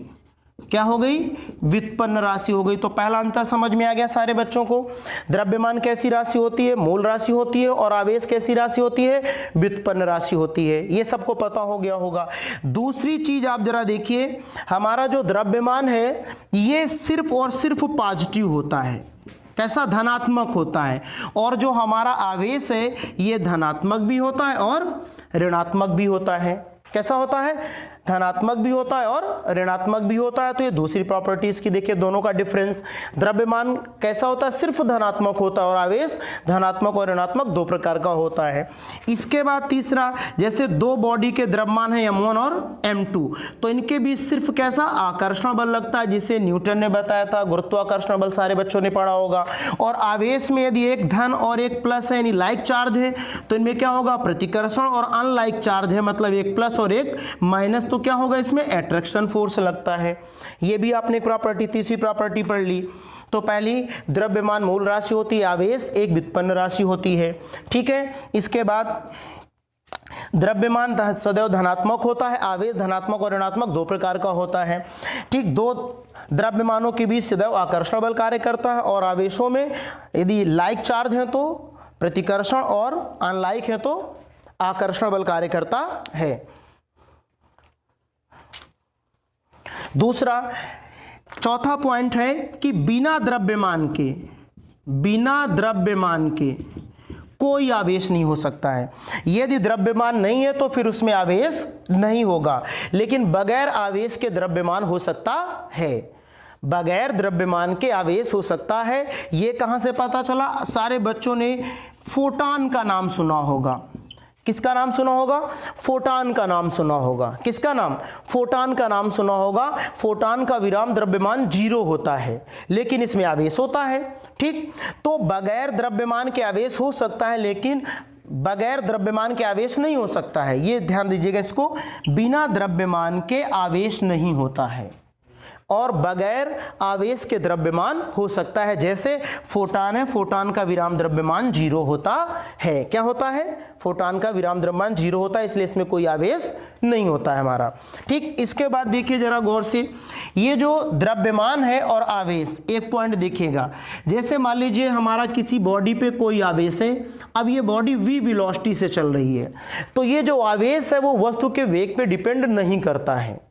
क्या हो गई? व्युत्पन्न राशि हो गई। तो पहला अंतर समझ में आ गया सारे बच्चों को। द्रव्यमान कैसी राशि होती है? मूल राशि होती है। और आवेश कैसी राशि होती है? व्युत्पन्न राशि होती है। ये सबको पता हो गया होगा। दूसरी चीज आप जरा देखिए, हमारा जो द्रव्यमान है ये सिर्फ और सिर्फ पॉजिटिव होता है। कैसा, धनात्मक होता है। और जो हमारा आवेश है ये धनात्मक भी होता है और ऋणात्मक भी होता है। कैसा होता है, धनात्मक भी होता है और ऋणात्मक भी होता है। तो ये दूसरी प्रॉपर्टीज की देखिए दोनों का डिफरेंस। द्रव्यमान कैसा होता है, सिर्फ धनात्मक होता है और आवेश धनात्मक और ऋणात्मक दो प्रकार का होता है। इसके बाद तीसरा, जैसे दो बॉडी के द्रव्यमान है m1 और m2, तो इनके बीच सिर्फ कैसा, आकर्षण बल लगता है, जिसे न्यूटन ने बताया था, गुरुत्वाकर्षण बल सारे बच्चों ने पढ़ा होगा। और आवेश में यदि एक धन और एक प्लस है यानी लाइक चार्ज है तो इनमें क्या होगा, प्रतिकर्षण, और अनलाइक चार्ज है मतलब एक प्लस और एक माइनस, तो क्या होगा, इसमें अट्रैक्शन फोर्स लगता है। ये भी आपने प्रॉपर्टी, तीसरी प्रॉपर्टी पढ़ ली। तो पहली द्रव्यमान मूल राशि होती है, आवेश एक व्युत्पन्न राशि होती है, ठीक है। इसके बाद द्रव्यमान सदैव धनात्मक होता है, आवेश धनात्मक और ऋणात्मक दो प्रकार का होता है, ठीक। दो द्रव्यमानों के बीच सदैव आकर्षण बल कार्य करता है, और आवेशों में यदि लाइक चार्ज है तो प्रतिकर्षण और अनलाइक है तो आकर्षण बल कार्य करता है। दूसरा, चौथा पॉइंट है कि बिना द्रव्यमान के कोई आवेश नहीं हो सकता है। यदि द्रव्यमान नहीं है तो फिर उसमें आवेश नहीं होगा, लेकिन बगैर आवेश के द्रव्यमान हो सकता है। बगैर द्रव्यमान के आवेश हो सकता है। ये कहां से पता चला, सारे बच्चों ने फोटॉन का नाम सुना होगा। किसका नाम सुना होगा, फोटॉन का नाम सुना होगा। किसका नाम, फोटॉन का नाम सुना होगा। फोटॉन का विराम द्रव्यमान 0 होता है, लेकिन इसमें आवेश होता है, ठीक। तो बगैर द्रव्यमान के आवेश हो सकता है, लेकिन बगैर द्रव्यमान के आवेश नहीं हो सकता है। ये ध्यान दीजिएगा इसको, बिना द्रव्यमान के आवेश नहीं होता है और बगैर आवेश के द्रव्यमान हो सकता है। जैसे फोटॉन है, फोटॉन का विराम द्रव्यमान 0 होता है। क्या होता है, फोटॉन का विराम द्रव्यमान 0 होता है, इसलिए इसमें कोई आवेश नहीं होता है हमारा, ठीक। इसके बाद देखिए जरा गौर से, ये जो द्रव्यमान है और आवेश, एक पॉइंट देखिएगा। जैसे मान लीजिए हमारा किसी बॉडी पे कोई आवेश है, अब ये बॉडी v वेलोसिटी से चल रही है, तो ये जो आवेश है वो वस्तु के वेग पे डिपेंड नहीं करता है।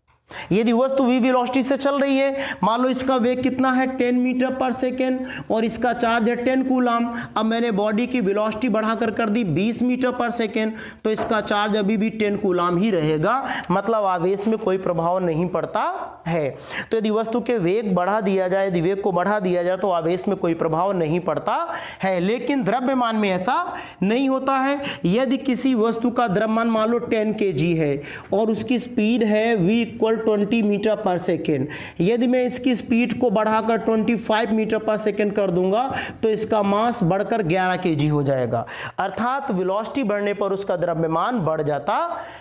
यदि वस्तु v वेलोसिटी से चल रही है, मान लो इसका वेग कितना है 10 मीटर पर सेकेंड और इसका चार्ज है 10 कूलम। अब मैंने बॉडी की वेलोसिटी बढ़ाकर कर दी 20 मीटर पर सेकेंड, तो इसका चार्ज अभी भी 10 कूलम ही रहेगा, मतलब आवेश में कोई प्रभाव नहीं पड़ता है। तो यदि वस्तु के वेग बढ़ा दिया जाए, यदि वेग को बढ़ा दिया जाए तो आवेश में कोई प्रभाव नहीं पड़ता है, लेकिन द्रव्यमान में ऐसा नहीं होता है। यदि किसी वस्तु का द्रव्यमान मान लो 10 kg है और उसकी स्पीड है v = 20 मीटर पर सेकेंड, यदि मैं इसकी स्पीड को बढ़ाकर 25 मीटर पर सेकेंड कर दूंगा तो इसका मास बढ़कर 11 kg हो जाएगा, अर्थात वेलोसिटी बढ़ने पर उसका द्रव्यमान बढ़ जाता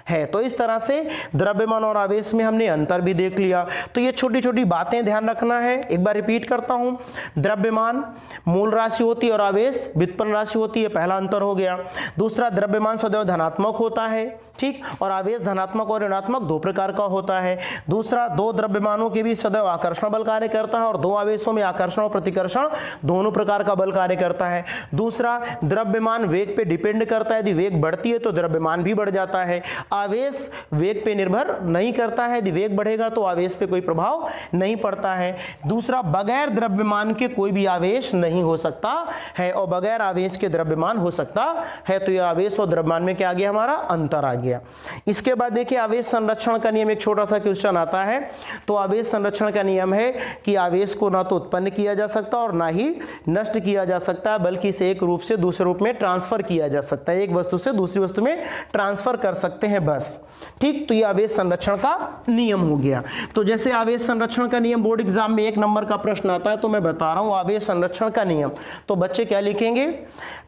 है। तो इस तरह से द्रव्यमान और आवेश में हमने अंतर भी देख लिया। तो ये छोटी छोटी बातें ध्यान रखना है। एक बार रिपीट करता हूं, द्रव्यमान मूल राशि होती है और आवेश व्युत्पन्न राशि होती है, पहला अंतर हो गया। दूसरा, द्रव्यमान सदैव धनात्मक होता है, ठीक, और आवेश धनात्मक और ऋणात्मक दो प्रकार का होता है। दूसरा, दो द्रव्यमानों के बीच सदैव आकर्षण बल कार्य करता है और दो आवेशों में आकर्षण और प्रतिकर्षण दोनों प्रकार का बल कार्य करता है। दूसरा, द्रव्यमान वेग पे डिपेंड करता है, यदि वेग बढ़ती है तो द्रव्यमान भी बढ़ जाता है। आवेश वेग पे निर्भर नहीं करता है, यदि वेग बढ़ेगा तो आवेश पे कोई प्रभाव नहीं पड़ता है। दूसरा, बगैर द्रव्यमान के कोई भी आवेश नहीं हो सकता है और बगैर आवेश के द्रव्यमान हो सकता है। तो यह आवेश और द्रव्यमान में क्या आ गया, हमारा अंतर आ गया। इसके बाद देखिए आवेश संरक्षण का नियम, एक छोटा सा क्वेश्चन आता है। तो आवेश संरक्षण का नियम है कि आवेश को ना तो उत्पन्न किया जा सकता और ना ही नष्ट किया जा सकता, बल्कि इसे एक रूप से दूसरे रूप में ट्रांसफर किया जा सकता है। एक वस्तु से दूसरी वस्तु में ट्रांसफर कर सकते हैं बस, ठीक। तो ये आवेश संरक्षण का नियम हो गया। तो जैसे आवेश संरक्षण का नियम बोर्ड एग्जाम में 1 नंबर का प्रश्न आता है, तो मैं बता रहा हूं आवेश संरक्षण का नियम। तो बच्चे क्या लिखेंगे,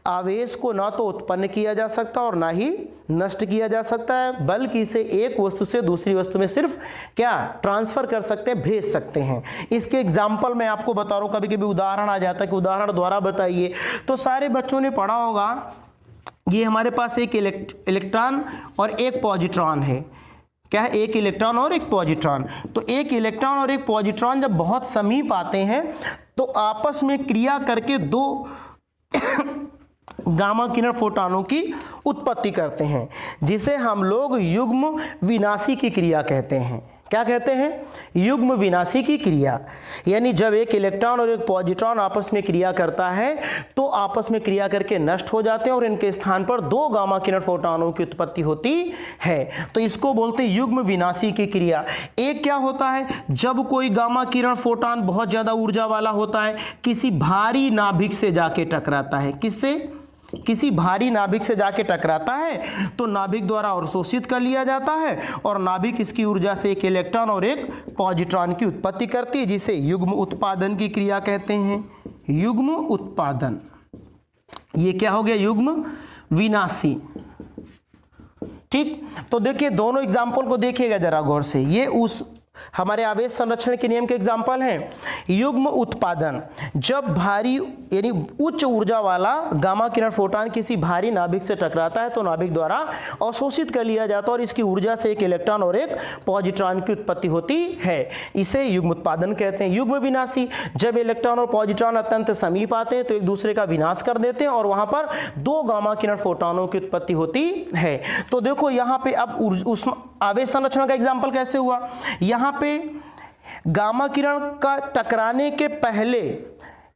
आवेश को ना तो उत्पन्न किया जा सकता और ना ही नष्ट किया जा सकता है, बल्कि इसे एक वस्तु से दूसरी वस्तु में सिर्फ क्या ट्रांसफर कर सकते हैं, भेज सकते हैं। इसके एग्जाम्पल मैं आपको बता रहा हूं, कभी कभी उदाहरण आ जाता है कि उदाहरण द्वारा बताइए। तो सारे बच्चों ने पढ़ा होगा, ये हमारे पास एक इलेक्ट्रॉन और एक पॉजिट्रॉन है। क्या है, एक इलेक्ट्रॉन और एक पॉजिट्रॉन। तो एक इलेक्ट्रॉन और एक पॉजिट्रॉन जब बहुत समीप आते हैं तो आपस में क्रिया करके दो गामा किरण फोटॉनों की उत्पत्ति करते हैं, जिसे हम लोग युग्म विनाशी की क्रिया कहते हैं। क्या कहते हैं? युग्म विनाशी की क्रिया। यानी जब एक इलेक्ट्रॉन और एक पॉजिट्रॉन आपस में क्रिया करता है तो आपस में क्रिया करके नष्ट हो जाते हैं और इनके स्थान पर दो गामा किरण फोटॉनों की उत्पत्ति होती है। तो इसको बोलते हैं युग्म विनाशी की क्रिया। एक क्या होता है, जब कोई गामा किरण फोटॉन बहुत ज्यादा ऊर्जा वाला होता है, किसी भारी नाभिक से जाके टकराता है। किससे? किसी भारी नाभिक से जाके टकराता है तो नाभिक द्वारा अवशोषित कर लिया जाता है और नाभिक इसकी ऊर्जा से एक इलेक्ट्रॉन और एक पॉजिट्रॉन की उत्पत्ति करती है, जिसे युग्म उत्पादन की क्रिया कहते हैं। युग्म उत्पादन, ये क्या हो गया? युग्म विनाशी। ठीक, तो देखिए दोनों एग्जाम्पल को देखिएगा जरा गौर से। ये उस हमारे आवेश संरक्षण के नियम के एग्जाम्पल हैं। युग्म उत्पादन, जब भारी यानी उच्च ऊर्जा वाला गामा किरण फोटॉन किसी भारी नाभिक से टकराता है तो नाभिक द्वारा अवशोषित कर लिया जाता है और इसकी ऊर्जा से एक इलेक्ट्रॉन और एक पॉजिट्रॉन की उत्पत्ति होती है। इसे युग्म उत्पादन कहते हैं। युग्म विनाशी, जब इलेक्ट्रॉन और पॉजिट्रॉन अत्यंत समीप आते हैं तो एक दूसरे का विनाश कर देते हैं और वहां पर दो गामा किरण फोटॉनों की उत्पत्ति होती है। तो देखो यहाँ पे अब उस आवेश संरक्षण का एग्जाम्पल कैसे हुआ? यहाँ पे गामा किरण का टकराने के पहले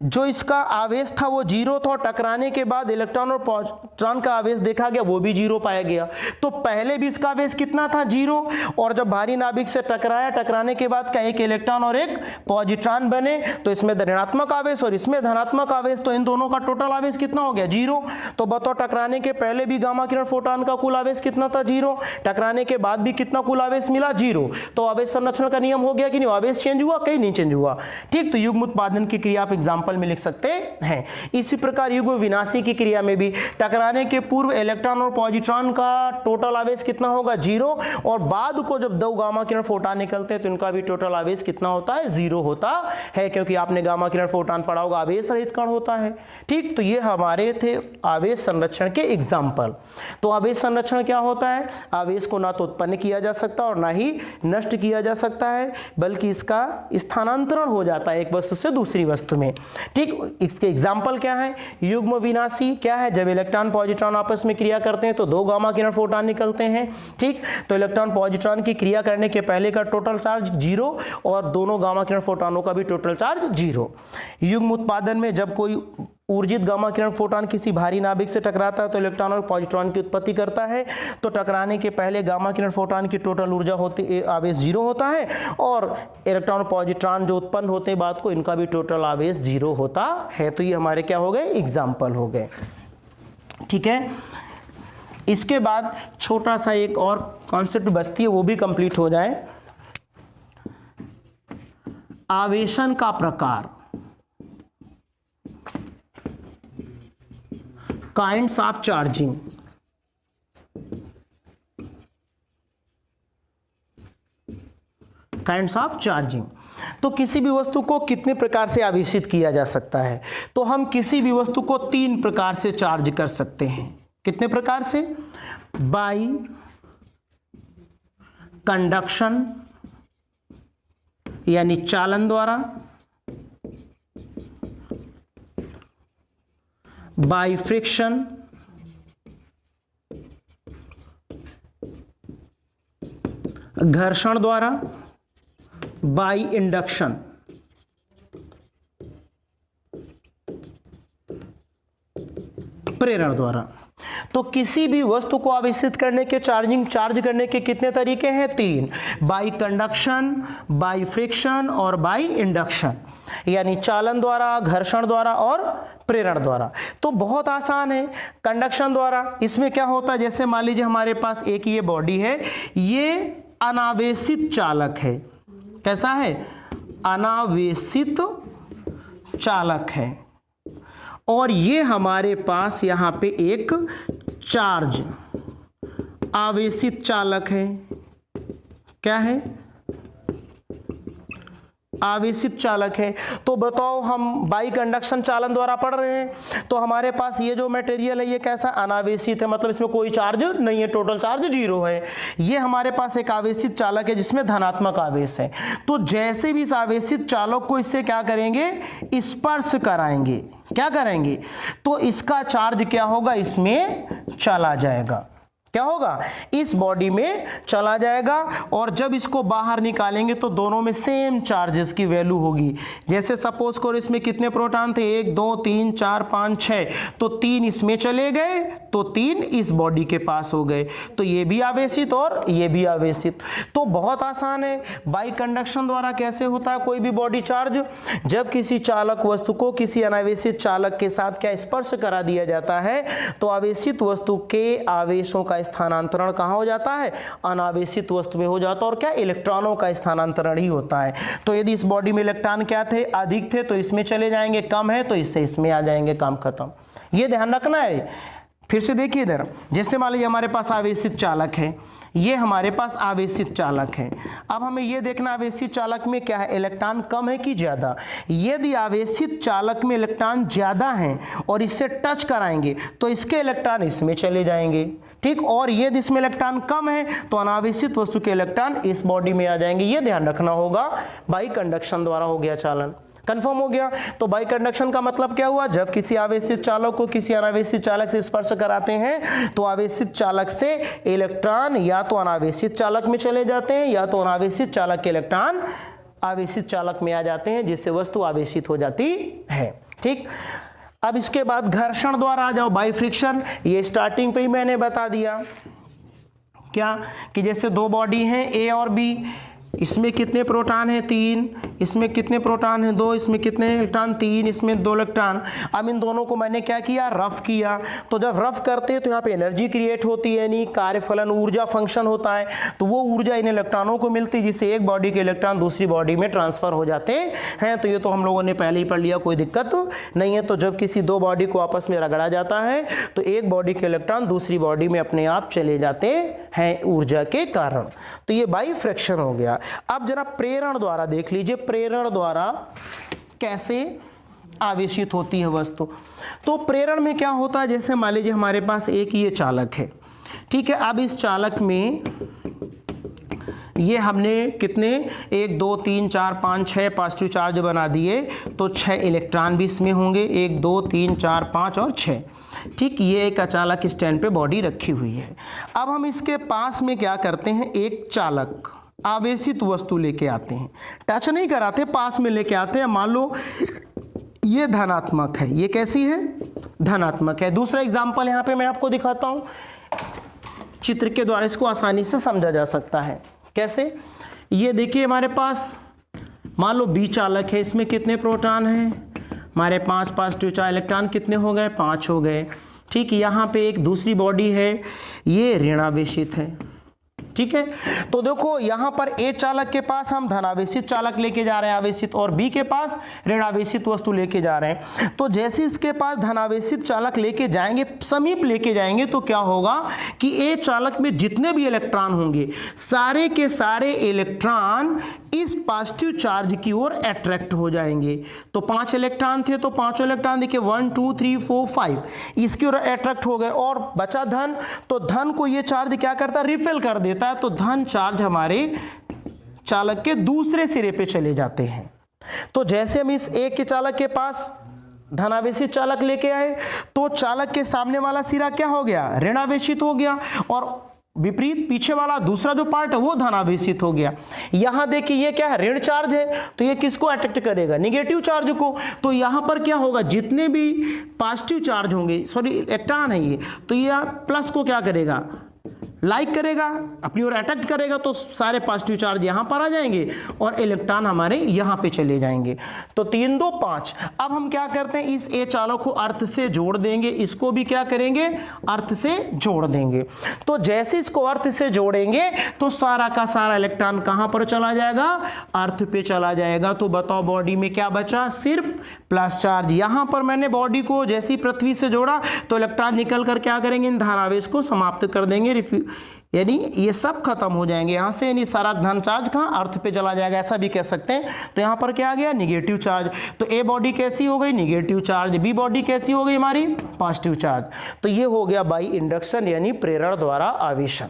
जो इसका आवेश था वो जीरो था और टकराने के बाद इलेक्ट्रॉन और पॉजिट्रॉन का आवेश देखा गया वो भी जीरो पाया गया। तो पहले भी इसका आवेश कितना था? जीरो। और जब भारी नाभिक से टकराया, टकराने के बाद क्या एक इलेक्ट्रॉन और एक पॉजिट्रॉन बने तो इसमें ऋणात्मक आवेश और इसमें धनात्मक आवेश, तो इन दोनों का टोटल आवेश कितना हो गया? जीरो। तो बताओ टकराने के पहले भी गामा किरण फोटॉन का कुल आवेश कितना था? जीरो। टकराने के बाद भी कितना कुल आवेश मिला? जीरो। तो आवेश संरक्षण का नियम हो गया कि नहीं? आवेश चेंज हुआ? कहीं नहीं चेंज हुआ। ठीक, तो युग्म उत्पादन की क्रिया आप एग्जाम्पल में लिख सकते हैं। इसी प्रकार युग्म विनाशी की क्रिया में भी टकराने के पूर्व इलेक्ट्रॉन और पॉजिट्रॉन का टोटल आवेश कितना होगा? जीरो। और बाद को जब दो गामा किरण फोटॉन निकलते हैं तो इनका भी टोटल आवेश कितना होता है? जीरो होता है, क्योंकि आपने गामा किरण फोटॉन पढ़ा होगा, आवेश रहित कण होता है। ठीक, तो ये हमारे थे आवेश संरक्षण के एग्जाम्पल। तो आवेश संरक्षण क्या होता है? आवेश को ना तो उत्पन्न किया जा सकता और ना ही नष्ट किया जा सकता है, बल्कि इसका स्थानांतरण हो जाता है एक वस्तु से दूसरी वस्तु में। ठीक, इसके एग्जाम्पल क्या है? युग्म विनाशी क्या है? जब इलेक्ट्रॉन पॉजिट्रॉन आपस में क्रिया करते हैं तो दो गामा किरण फोटॉन निकलते हैं। ठीक, तो इलेक्ट्रॉन पॉजिट्रॉन की क्रिया करने के पहले का टोटल चार्ज जीरो और दोनों गामा किरण फोटॉनों का भी टोटल चार्ज जीरो। युग्म उत्पादन में जब कोई ऊर्जित गामा किरण फोटॉन किसी भारी नाभिक से टकराता है तो इलेक्ट्रॉन और पॉजिट्रॉन की उत्पत्ति करता है। तो टकराने के पहले गामा किरण फोटॉन की टोटल ऊर्जा होती आवेश जीरो होता है और इलेक्ट्रॉन और पॉजिट्रॉन जो उत्पन्न होते हैं बाद को, इनका भी टोटल आवेश जीरो होता है। तो ये हमारे क्या हो गए? एग्जाम्पल हो गए। ठीक है, इसके बाद छोटा सा एक और कॉन्सेप्ट बचती है, वो भी कंप्लीट हो जाए। आवेशन का प्रकार, kinds of charging. Kinds of charging, तो किसी भी वस्तु को कितने प्रकार से आवेशित किया जा सकता है? तो हम किसी भी वस्तु को तीन प्रकार से चार्ज कर सकते हैं। कितने प्रकार से? बाय कंडक्शन यानी चालन द्वारा, बाय फ्रिक्शन, घर्षण द्वारा, बाय इंडक्शन। प्रेरण द्वारा। तो किसी भी वस्तु को आवेशित करने के चार्ज करने के कितने तरीके हैं? तीन, बाय कंडक्शन, बाय फ्रिक्शन और बाय इंडक्शन, यानी चालन द्वारा, घर्षण द्वारा और प्रेरण द्वारा। तो बहुत आसान है। कंडक्शन द्वारा इसमें क्या होता है? जैसे मान लीजिए हमारे पास एक ये बॉडी है, ये अनावेशित चालक है। कैसा है? अनावेशित चालक है। और ये हमारे पास यहाँ पे एक चार्ज आवेशित चालक है। क्या है? आवेशित चालक है। तो बताओ, हम बाई कंडक्शन चालन द्वारा पढ़ रहे हैं तो हमारे पास ये जो मटेरियल है ये कैसा? अनावेशित है, मतलब इसमें कोई चार्ज नहीं है, टोटल चार्ज जीरो है। ये हमारे पास एक आवेशित चालक है जिसमें धनात्मक आवेश है। तो जैसे भी इस आवेशित चालक को इससे क्या करेंगे? स्पर्श कराएंगे। क्या करेंगे? तो इसका चार्ज क्या होगा? इसमें चला जाएगा। क्या होगा, इस बॉडी में चला जाएगा और जब इसको बाहर निकालेंगे तो दोनों में सेम चार्जेस की वैल्यू होगी। जैसे सपोज करो इसमें कितने प्रोटॉन थे, 1 2 3 4 5 6, तो 3 इसमें चले गए तो 3 इस बॉडी के पास हो गए, तो ये भी आवेशित और ये भी आवेशित। तो बहुत आसान है। बाई कंडक्शन द्वारा कैसे होता है कोई भी बॉडी चार्ज, जब किसी चालक वस्तु को किसी अनावेशित चालक के साथ क्या स्पर्श करा दिया जाता है तो आवेशित वस्तु के आवेशों का स्थानांतरण कहाँ हो जाता है, अनावेशित वस्तु में हो जाता है, और क्या, इलेक्ट्रॉनों का स्थानांतरण ही होता है। तो यदि इस बॉडी में इलेक्ट्रॉन क्या थे, अधिक थे, तो इसमें चले जाएंगे, कम है तो इससे इसमें आ जाएंगे, काम खत्म। ये ध्यान रखना है। फिर से देखिए इधर, जैसे मान लीजिए हमारे पास आवेशित चालक है, ये हमारे पास आवेशित चालक है। अब हमें ये देखना आवेशित चालक में क्या है, इलेक्ट्रॉन कम है कि ज़्यादा। यदि आवेशित चालक में इलेक्ट्रॉन ज़्यादा हैं और इससे टच कराएंगे तो इसके इलेक्ट्रॉन इसमें चले जाएंगे, ठीक। और यदि इसमें इलेक्ट्रॉन कम है तो अनावेशित वस्तु के इलेक्ट्रॉन इस बॉडी में आ जाएंगे। ये ध्यान रखना होगा। बाई कंडक्शन द्वारा हो गया चालन, कंफर्म हो गया। तो बाई कंडक्शन का मतलब क्या हुआ, जब किसी आवेशित चालक को किसी अनावेशित चालक से स्पर्श कराते हैं तो आवेशित चालक से इलेक्ट्रॉन या तो अनावेशित चालक में चले जाते हैं या तो अनावेशित चालक के इलेक्ट्रॉन आवेशित चालक में आ जाते हैं, जिससे वस्तु आवेशित हो जाती है, ठीक। अब इसके बाद घर्षण द्वारा आ जाओ, बाई फ्रिक्शन। ये स्टार्टिंग पे ही मैंने बता दिया क्या, कि जैसे दो बॉडी हैं ए और बी, इसमें कितने प्रोटॉन हैं, 3, इसमें कितने प्रोटॉन हैं, 2, इसमें कितने इलेक्ट्रॉन, 3, इसमें 2 इलेक्ट्रॉन। अब इन दोनों को मैंने क्या किया, रफ किया। तो जब रफ करते हैं तो यहाँ पे एनर्जी क्रिएट होती है, यानी कार्यफलन ऊर्जा फंक्शन होता है। तो वो ऊर्जा इन इलेक्ट्रॉनों को मिलती है, जिससे एक बॉडी के इलेक्ट्रॉन दूसरी बॉडी में ट्रांसफर हो जाते हैं। तो ये तो हम लोगों ने पहले ही पढ़ लिया, कोई दिक्कत नहीं है। तो जब किसी दो बॉडी को आपस में रगड़ा जाता है तो एक बॉडी के इलेक्ट्रॉन दूसरी बॉडी में अपने आप चले जाते हैं ऊर्जा के कारण। तो ये बाई फ्रिक्शन हो गया। अब जरा प्रेरण द्वारा देख लीजिए, प्रेरण द्वारा कैसे आवेशित होती है वस्तु। तो प्रेरण में क्या होता है, जैसे मान लीजिए हमारे पास एक ये चालक है, ठीक है। अब इस चालक में ये हमने कितने 1 2 3 4 5 6 पॉजिटिव चार्ज बना दिए, तो 6 इलेक्ट्रॉन भी इसमें होंगे, 1 2 3 4 5 और 6, ठीक। ये एक अचालक स्टैंड पे बॉडी रखी हुई है। अब हम इसके पास में क्या करते हैं, एक चालक आवेशित वस्तु लेके आते हैं, टच नहीं कराते, पास में लेके आते हैं। मान लो ये धनात्मक है, ये कैसी है, धनात्मक है। दूसरा एग्जाम्पल यहाँ पे मैं आपको दिखाता हूँ, चित्र के द्वारा इसको आसानी से समझा जा सकता है। कैसे, ये देखिए हमारे पास मान लो बी चालक है, इसमें कितने प्रोटॉन हैं, हमारे 5 पॉजिटिव चार्ज, इलेक्ट्रॉन कितने हो गए, 5 हो गए, ठीक। यहाँ पे एक दूसरी बॉडी है, ये ऋणावेशित है, ठीक है। तो देखो यहाँ पर ए चालक के पास हम धनावेशित चालक लेके जा रहे हैं आवेशित, और बी के पास ऋणावेशित वस्तु लेके जा रहे हैं। तो जैसे इसके पास धनावेशित चालक लेके जाएंगे, समीप लेके जाएंगे, तो क्या होगा कि ए चालक में जितने भी इलेक्ट्रॉन होंगे सारे के सारे इलेक्ट्रॉन इस पॉजिटिव चार्ज की ओर अट्रैक्ट हो जाएंगे। तो 5 इलेक्ट्रॉन थे, तो 5 इलेक्ट्रॉन देखिए 1 2 3 4 5 इसकी ओर अट्रैक्ट हो गए, और बचा धन। तो धन को ये चार्ज क्या करता है, रिपेल कर देता है। तो धन चार्ज हमारे चालक के दूसरे सिरे पे चले जाते हैं। तो जैसे हम इस एक के चालक के पास धनावेशित चालक लेके आए, तो चालक के सामने वाला सिरा क्या हो गया, ऋणावेशित हो गया, और विपरीत पीछे वाला दूसरा जो पार्ट है वो धनावेशित हो गया। यहां देखिए ये क्या है, ऋण चार्ज है, तो ये किसको अट्रैक्ट करेगा, निगेटिव चार्ज को। तो यहां पर क्या होगा, जितने भी पॉजिटिव चार्ज होंगे, सॉरी इलेक्ट्रॉन है ये, तो ये प्लस को क्या करेगा, लाइक करेगा, अपनी ओर अट्रैक्ट करेगा। तो सारे पॉजिटिव चार्ज यहाँ पर आ जाएंगे और इलेक्ट्रॉन हमारे यहाँ पे चले जाएंगे। तो 3 2 5। अब हम क्या करते हैं, इस ए चालक को अर्थ से जोड़ देंगे, इसको भी क्या करेंगे, अर्थ से जोड़ देंगे। तो जैसे इसको अर्थ से जोड़ेंगे तो सारा का सारा इलेक्ट्रॉन कहाँ पर चला जाएगा, अर्थ पे चला जाएगा। तो बताओ बॉडी में क्या बचा, सिर्फ प्लस चार्ज। यहाँ पर मैंने बॉडी को जैसे ही पृथ्वी से जोड़ा तो इलेक्ट्रॉन निकल कर क्या करेंगे, इन धनावेश को समाप्त कर देंगे, यानी ये सब खत्म हो जाएंगे यहाँ से, यानी सारा धन चार्ज कहाँ, अर्थ पे चला जाएगा, ऐसा भी कह सकते हैं। तो यहाँ पर क्या आ गया, निगेटिव चार्ज। तो ए बॉडी कैसी हो गई, निगेटिव चार्ज, बी बॉडी कैसी हो गई हमारी, पॉजिटिव चार्ज। तो ये हो गया बाई इंडक्शन यानी प्रेरण द्वारा आवेशन,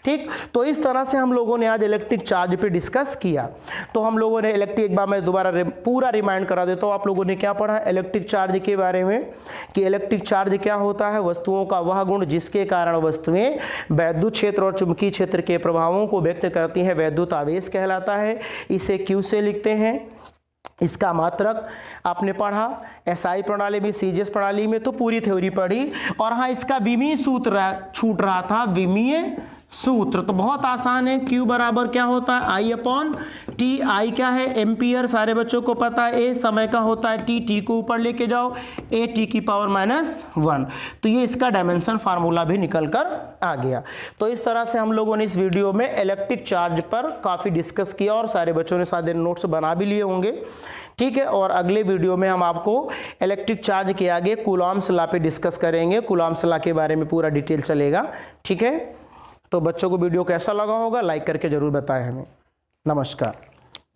ठीक, तो इस तरह से हम लोगों ने आज इलेक्ट्रिक चार्ज पे डिस्कस किया। तो हम लोगों ने एक बार मैं दोबारा पूरा रिमाइंड करा देता हूँ, आप लोगों ने क्या पढ़ा इलेक्ट्रिक चार्ज के बारे में, कि इलेक्ट्रिक चार्ज क्या होता है, वस्तुओं का वह गुण जिसके कारण वस्तुएं वैद्युत क्षेत्र और चुंबकीय क्षेत्र के प्रभावों को व्यक्त करती हैं, वैद्युत आवेश कहलाता है। इसे क्यू से लिखते हैं। इसका मात्रक आपने पढ़ा, एसआई प्रणाली में, सीजीएस प्रणाली में तो पूरी थ्योरी पढ़ी। और हाँ, इसका विमीय सूत्र छूट रहा था, विमीय सूत्र तो बहुत आसान है। Q बराबर क्या होता है, I अपॉन टी। आई क्या है, एम्पियर, सारे बच्चों को पता है। ए समय का होता है टी, टी को ऊपर लेके जाओ, ए टी की पावर -1। तो ये इसका डायमेंशन फार्मूला भी निकल कर आ गया। तो इस तरह से हम लोगों ने इस वीडियो में इलेक्ट्रिक चार्ज पर काफ़ी डिस्कस किया और सारे बच्चों ने सारे नोट्स बना भी लिए होंगे। ठीक है, और अगले वीडियो में हम आपको इलेक्ट्रिक चार्ज के आगे कूलॉम्स लॉ पे डिस्कस करेंगे। कूलॉम्स लॉ के बारे में पूरा डिटेल चलेगा। ठीक है, तो बच्चों को वीडियो कैसा लगा होगा लाइक करके ज़रूर बताएं हमें। नमस्कार।